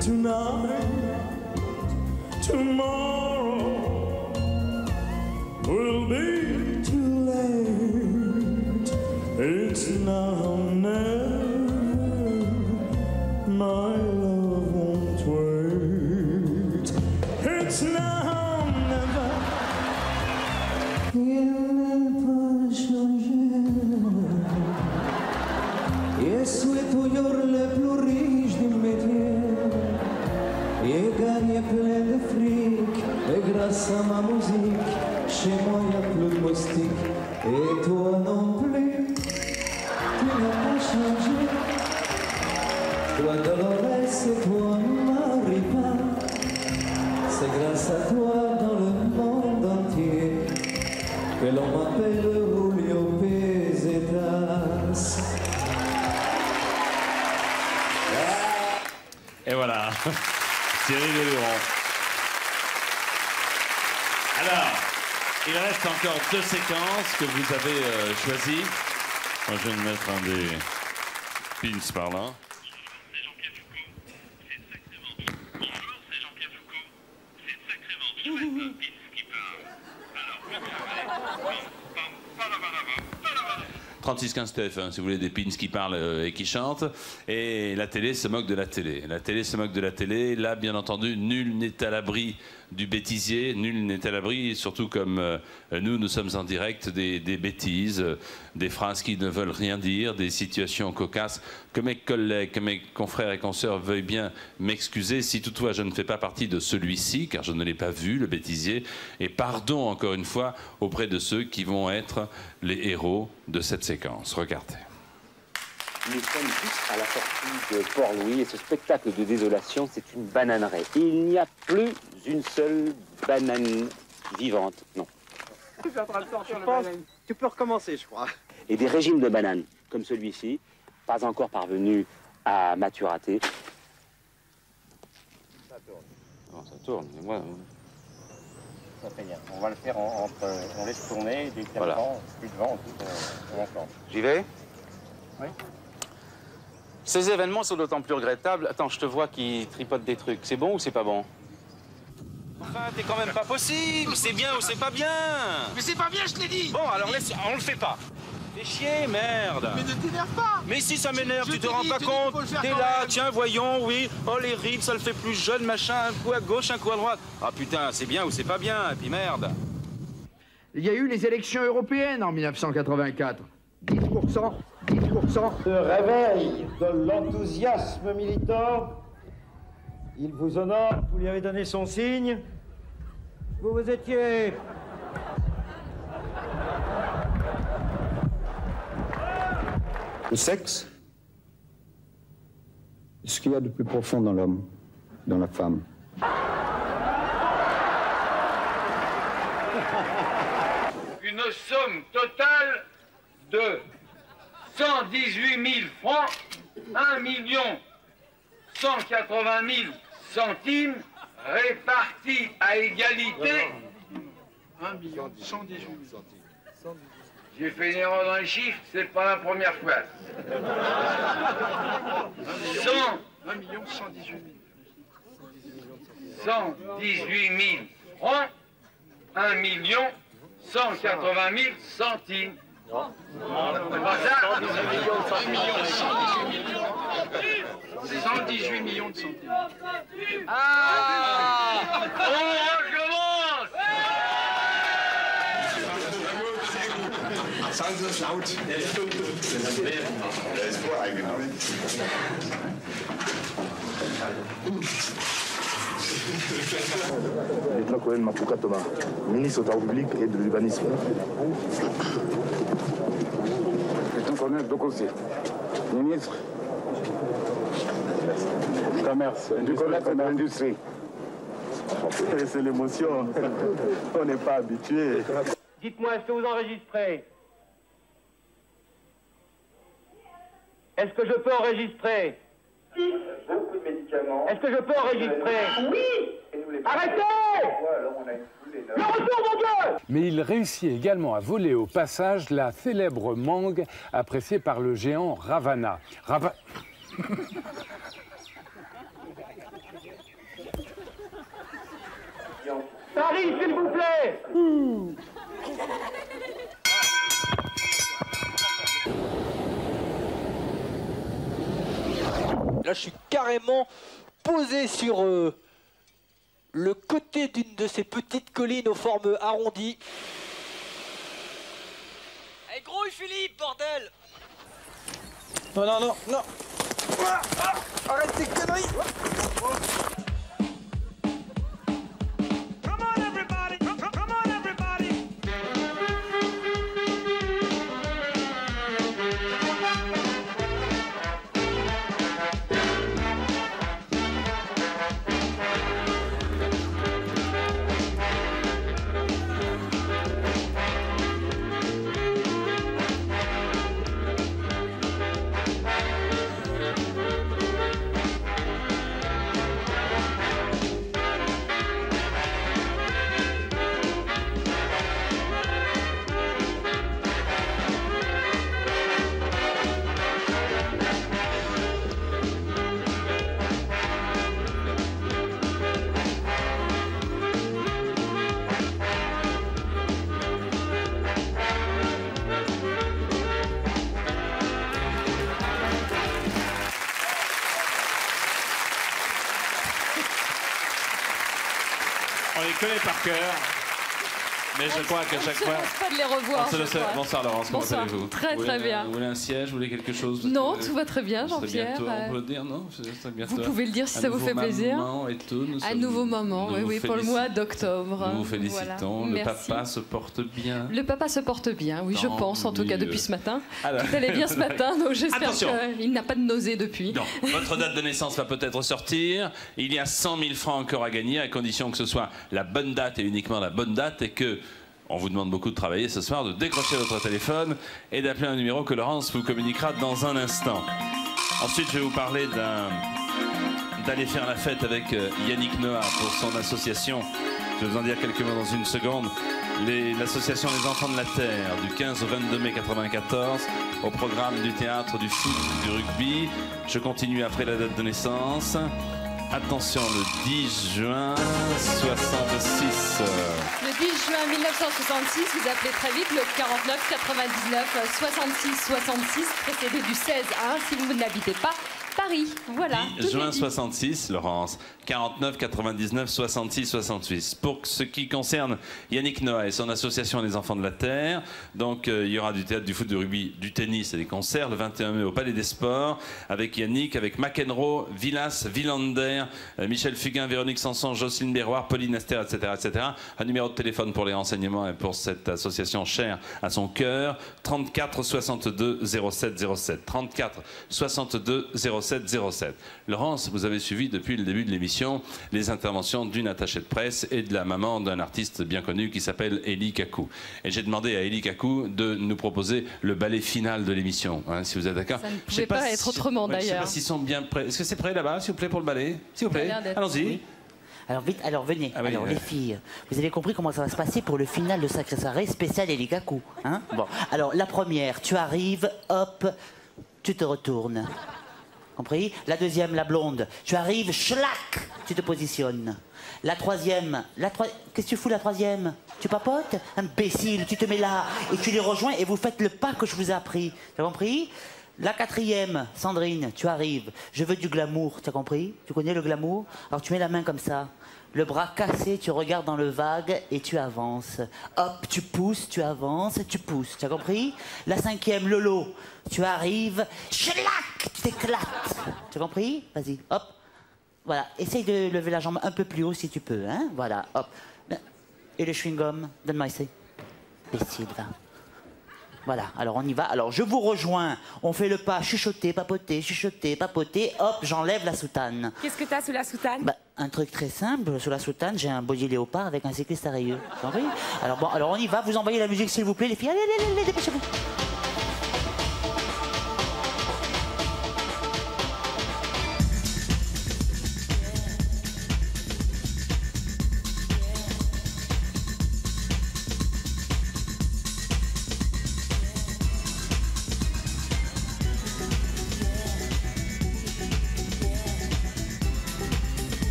tonight, tomorrow will be too late. It's now or never, my love won't wait. It's now or never, il n'est pas changé. Et suis toujours le plus riche du métier. Et gagne plein de fric. Et grâce à ma musique, chez moi y a plus de moustiques. Et toi non plus, tu n'as pas changé. Toi Dolores et toi Maripa. C'est grâce à toi dans le monde entier que l'on m'appelle Julio Pesetas. Et voilà, Thierry Leluron. Alors, il reste encore 2 séquences que vous avez choisies. Moi, je vais me mettre un des pins par là. Bonjour, c'est Jean-Pierre Foucault. C'est sacrément chouette, Pins qui parle. Alors, vous savez, 3615 TF1, si vous voulez des pins qui parlent et qui chantent. Et la télé se moque de la télé. La télé se moque de la télé. Là, bien entendu, nul n'est à l'abri du bêtisier. Nul n'est à l'abri, surtout comme nous sommes en direct, des bêtises, des phrases qui ne veulent rien dire, des situations cocasses. Que mes collègues, que mes confrères et consoeurs veuillent bien m'excuser si toutefois je ne fais pas partie de celui-ci, car je ne l'ai pas vu, le bêtisier. Et pardon, encore une fois, auprès de ceux qui vont être les héros de cette séquence. Regardez. Nous sommes juste à la sortie de Port-Louis et ce spectacle de désolation, c'est une bananeraie. Il n'y a plus une seule banane vivante, non. Je pense que tu peux recommencer, je crois. Et des régimes de bananes, comme celui-ci, pas encore parvenus à maturité. Ça tourne. Non, ça tourne, mais moi... Ça fait rien. On va le faire on laisse tourner, dès qu'il y a Voilà. le vent, plus de vent, on enclenche. J'y vais? Oui. Ces événements sont d'autant plus regrettables. Attends, je te vois qui tripote des trucs. C'est bon ou c'est pas bon? Enfin, t'es quand même pas possible. C'est bien ou c'est pas bien? Mais c'est pas bien, je te l'ai dit. Bon, alors laisse, on le fait pas. Fais chier, merde. Mais ne t'énerve pas. Mais si ça m'énerve, Je tu te te rends dis, pas je te dis qu'il compte? faut le faire T'es quand là, même. tiens, voyons, oui. Oh, les rimes, ça le fait plus jeune, machin. Un coup à gauche, un coup à droite. Ah putain, c'est bien ou c'est pas bien? Et puis merde. Il y a eu les élections européennes en 1984. 10%, 10%. Ce réveil de l'enthousiasme militant, il vous honore, vous lui avez donné son signe. Vous vous étiez... Le sexe, c'est ce qu'il y a de plus profond dans l'homme, dans la femme. Une somme totale de 118 000 francs, 1 180 000 centimes, répartis à égalité. 1 118 000 centimes. J'ai fait une erreur dans les chiffres, c'est pas la première fois. 1 118 000 francs, 1 180 000 centimes. Non, c'est pas ça. 118 millions de centimes. Ah, on recommence. Sagen Sie das laut. Der ist voreingenommen. Lieutenant-colonel Mapouka Thomas, ministre de la République et de l'urbanisme. Lieutenant-colonel Dokossé, ministre du commerce, du commerce et de l'industrie. C'est l'émotion, on n'est pas habitué. Dites-moi, est-ce que vous enregistrez? Est-ce que je peux enregistrer? Beaucoup de médicaments. Est-ce que je peux enregistrer? Oui. Arrêtez! Le retour, mon Dieu! Mais il réussit également à voler au passage la célèbre mangue appréciée par le géant Ravana. Paris, s'il vous plaît! Là, je suis carrément posé sur le côté d'une de ces petites collines aux formes arrondies. Hey, grouille, Philippe, bordel! Non, non, non, non. Arrête tes conneries! On les connaît par cœur. Mais je crois qu'à chaque fois... Pas de les revoir. Bonsoir Laurence, comment Bonsoir. allez-vous? Très très bien. Vous voulez un siège, vous voulez quelque chose? Non, tout va très bien, C'est Jean-Pierre. bientôt, on peut le dire, non? C'est bientôt. Vous pouvez le dire si ça vous fait plaisir. Et tout, Un nouveau moment, oui, pour le mois d'octobre. Nous vous félicitons. Voilà. Le papa se porte bien. Le papa se porte bien, oui, je pense, en tout cas depuis ce matin. Alors... Tout allait bien ce matin, donc j'espère qu'il n'a pas de nausée depuis. Non, votre date de naissance va peut-être sortir. Il y a 100 000 francs encore à gagner, à condition que ce soit la bonne date et uniquement la bonne date, et que on vous demande beaucoup de travailler ce soir, de décrocher votre téléphone et d'appeler un numéro que Laurence vous communiquera dans un instant. Ensuite, je vais vous parler d'aller faire la fête avec Yannick Noah pour son association. Je vais vous en dire quelques mots dans une seconde. L'association Les Enfants de la Terre, du 15 au 22 mai 1994, au programme du théâtre, du foot, du rugby. Je continue après la date de naissance. Attention, le 10 juin 66. Le 10 juin 1966, vous appelez très vite le 49 99 66 66, précédé du 16 1 si vous n'habitez pas Paris. Voilà. 10 juin 66, Laurence. 49 99 66 68. Pour ce qui concerne Yannick Noah et son association Les Enfants de la Terre, donc il y aura du théâtre, du foot, du rugby, du tennis et des concerts le 21 mai au Palais des Sports avec Yannick, avec McEnroe, Villas, Villander, Michel Fugain, Véronique Sanson, Jocelyne Berroir, Pauline Aster, etc., etc. Un numéro de téléphone pour les renseignements et pour cette association chère à son cœur, 34 62 07 07. 34 62 07 07. Laurence, vous avez suivi depuis le début de l'émission les interventions d'une attachée de presse et de la maman d'un artiste bien connu qui s'appelle Élie Kakou. Et j'ai demandé à Élie Kakou de nous proposer le ballet final de l'émission, hein, si vous êtes d'accord. Ça ne pouvait pas être autrement d'ailleurs. Je ne sais pas s'ils sont bien prêts. Est-ce que c'est prêt là-bas, s'il vous plaît, pour le ballet? S'il vous plaît, allons-y. Oui. Alors vite, alors venez. Ah oui, alors les filles, vous avez compris comment ça va se passer pour le final de Sacré Sarré spécial Élie Kakou, hein? Bon, alors la première, tu arrives, hop, tu te retournes. Compris? La deuxième, la blonde, tu arrives, schlac, tu te positionnes. La troisième, qu'est-ce que tu fous la troisième? Tu papotes? Imbécile, tu te mets là et tu les rejoins et vous faites le pas que je vous ai appris. Tu as compris? La quatrième, Sandrine, tu arrives, je veux du glamour, tu as compris? Tu connais le glamour? Alors tu mets la main comme ça, le bras cassé, tu regardes dans le vague et tu avances. Hop, tu pousses, tu avances, tu pousses, tu as compris? La cinquième, Lolo, tu arrives, schlac, tu t'éclates. Tu as compris? Vas-y, hop. Voilà, essaye de lever la jambe un peu plus haut si tu peux, hein? Voilà, hop. Et le chewing-gum, donne-moi essayer. Imbécile, va. Voilà, alors on y va. Alors je vous rejoins. On fait le pas, chuchoter, papoter, hop, j'enlève la soutane. Qu'est-ce que t'as sous la soutane? Bah, un truc très simple, sous la soutane, j'ai un body léopard avec un cycliste à rayures. Alors bon, alors on y va, vous envoyez la musique s'il vous plaît, les filles. Allez, allez, allez, dépêchez-vous.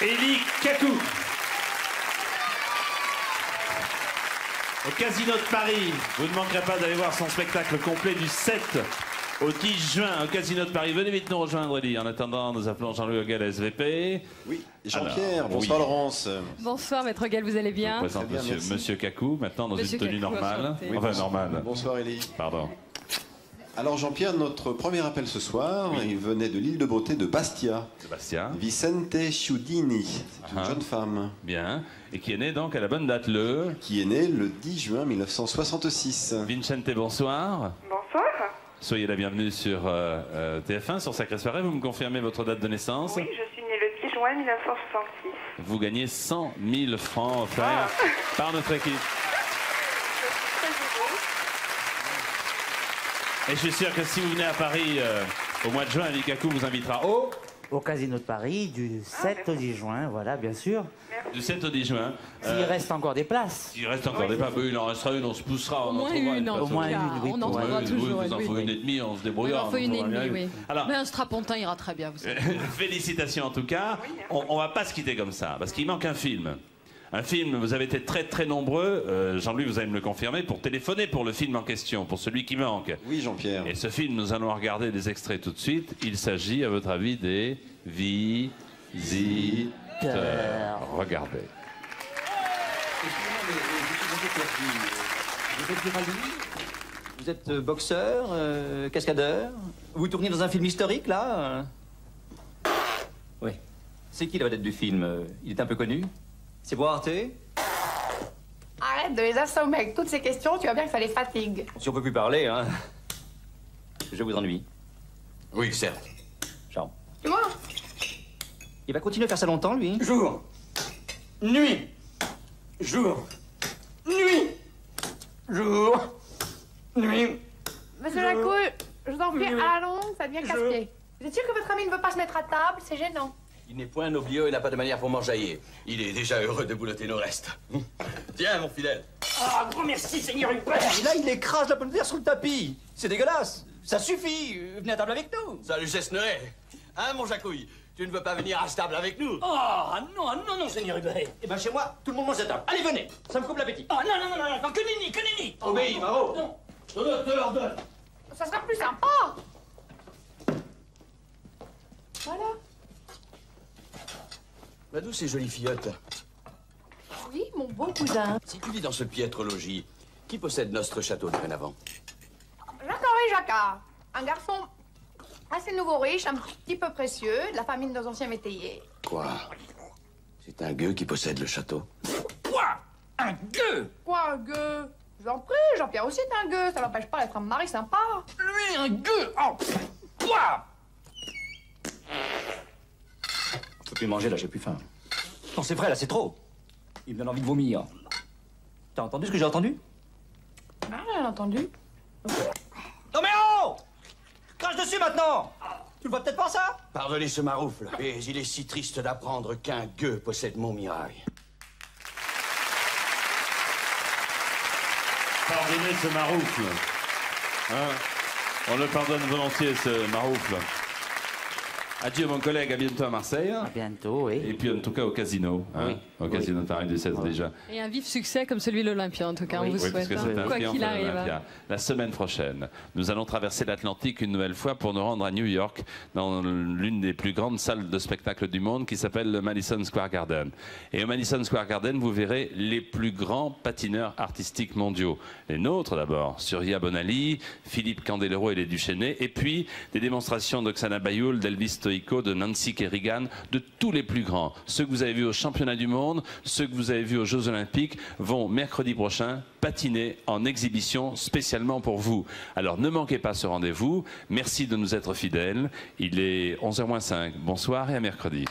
Élie Kakou. Au Casino de Paris, vous ne manquerez pas d'aller voir son spectacle complet du 7 au 10 juin au Casino de Paris. Venez vite nous rejoindre, Élie. En attendant, nous appelons Jean-Louis Hoguel, SVP. Oui, Jean-Pierre, bonsoir Laurence. Bonsoir, Maître Hoguel, vous allez bien? Je vous présente monsieur Kakou, maintenant dans Monsieur une tenue Kakou, normale. enchanté. Enfin, normale. Bonsoir Élie. Pardon. Alors Jean-Pierre, notre premier appel ce soir, il venait de l'île de beauté de Bastia. Bastia. Vicente Chiudini, c'est une jeune femme. Bien. Et qui est née donc à la bonne date Qui est née le 10 juin 1966. Vicente, bonsoir. Bonsoir. Soyez la bienvenue sur TF1, sur Sacrée Soirée. Vous me confirmez votre date de naissance? Oui, je suis née le 10 juin 1966. Vous gagnez 100 000 francs offerts par notre équipe. Et je suis sûr que si vous venez à Paris au mois de juin, Élie Kakou vous invitera au Casino de Paris du 7 au 10 juin, voilà, bien sûr. Du 7 au 10 juin. S'il reste encore des places. Il reste encore des places. Il en restera une, on se poussera. Au moins une, en tout cas. On en trouvera toujours. Il en faut une et demie, on se débrouillera. Il en faut une et demie, oui. Alors, mais un strapontin ira très bien, vous savez. Félicitations en tout cas. On ne va pas se quitter comme ça, parce qu'il manque un film. Un film, vous avez été très très nombreux, Jean-Louis, vous allez me le confirmer, pour téléphoner pour le film en question, pour celui qui manque. Oui, Jean-Pierre. Et ce film, nous allons regarder des extraits tout de suite. Il s'agit, à votre avis, des visiteurs. Regardez. Vous êtes Géraldine? Vous êtes boxeur, cascadeur? Vous tournez dans un film historique, là? Oui. C'est qui la vedette du film? Il est un peu connu? C'est Boarte? Arrête de les assommer avec toutes ces questions, tu vois bien que ça les fatigue. Si on peut plus parler, hein. Je vous ennuie. Oui, certes. Jean. Tu vois? Il va continuer à faire ça longtemps, lui? Jour. Nuit. Jour. Nuit. Jour. Nuit. Monsieur Jacou, je vous en prie, à la longue, ça devient casse-pied. Vous êtes sûr que votre ami ne veut pas se mettre à table? C'est gênant. Il n'est point un oblieux et n'a pas de manière pour m'enjailler. Il est déjà heureux de boulotter nos restes. Tiens, mon fidèle. Ah, grand merci, Seigneur Hubert. Et là, il écrase la pomme de terre sur le tapis. C'est dégueulasse. Ça suffit. Venez à table avec nous. Salut, Cessnoet. Hein, mon Jacouille? Tu ne veux pas venir à table avec nous? Oh, non, Seigneur Hubert. Eh ben, chez moi, tout le monde mange à table. Allez, venez. Ça me coupe l'appétit. Oh, non, que nenni. Obéis, Maro. Non, je leur donne. Ça sera plus sympa. Voilà. Ma douce et jolie filleute. Oui, mon beau cousin. Si tu vis dans ce piètre logis, qui possède notre château dorénavant? Jacques-Henri Jacquard. Un garçon assez nouveau riche, un petit peu précieux, de la famille de nos anciens métayers. Quoi? C'est un gueux qui possède le château? Quoi? Un gueux? Quoi, un gueux? Je vous en prie, Jean-Pierre aussi est un gueux, ça l'empêche pas d'être un mari sympa. Lui, un gueux? Oh, quoi? Je peux plus manger, là, j'ai plus faim. Non, c'est vrai, là, c'est trop. Il me donne envie de vomir. T'as entendu ce que j'ai entendu? Ah, j'ai entendu. Non mais oh! Crache dessus maintenant! Tu le vois peut-être pas, ça? Pardonnez ce maroufle, mais il est si triste d'apprendre qu'un gueux possède Montmirail. Pardonnez ce maroufle. Hein? On le pardonne volontiers, ce maroufle. Adieu mon collègue, à bientôt à Marseille. À bientôt, oui. Et puis en tout cas au casino, hein, au casino de Paris du 16 déjà. Et un vif succès comme celui de l'Olympia, en tout cas, on vous souhaite. Parce que c'est un quoi triomphe qu'il de arrive. l'Olympia. La semaine prochaine, nous allons traverser l'Atlantique une nouvelle fois pour nous rendre à New York, dans l'une des plus grandes salles de spectacle du monde qui s'appelle le Madison Square Garden. Et au Madison Square Garden, vous verrez les plus grands patineurs artistiques mondiaux. Les nôtres d'abord, Surya Bonali, Philippe Candelero et les Duchesnay, et puis des démonstrations d'Oksana Bayoul, d'Elvis Stoïko, de Nancy Kerrigan, de tous les plus grands. Ceux que vous avez vus aux championnats du monde, ceux que vous avez vus aux Jeux Olympiques, vont mercredi prochain patiner en exhibition spécialement pour vous. Alors ne manquez pas ce rendez-vous. Merci de nous être fidèles. Il est 11h moins 5. Bonsoir et à mercredi.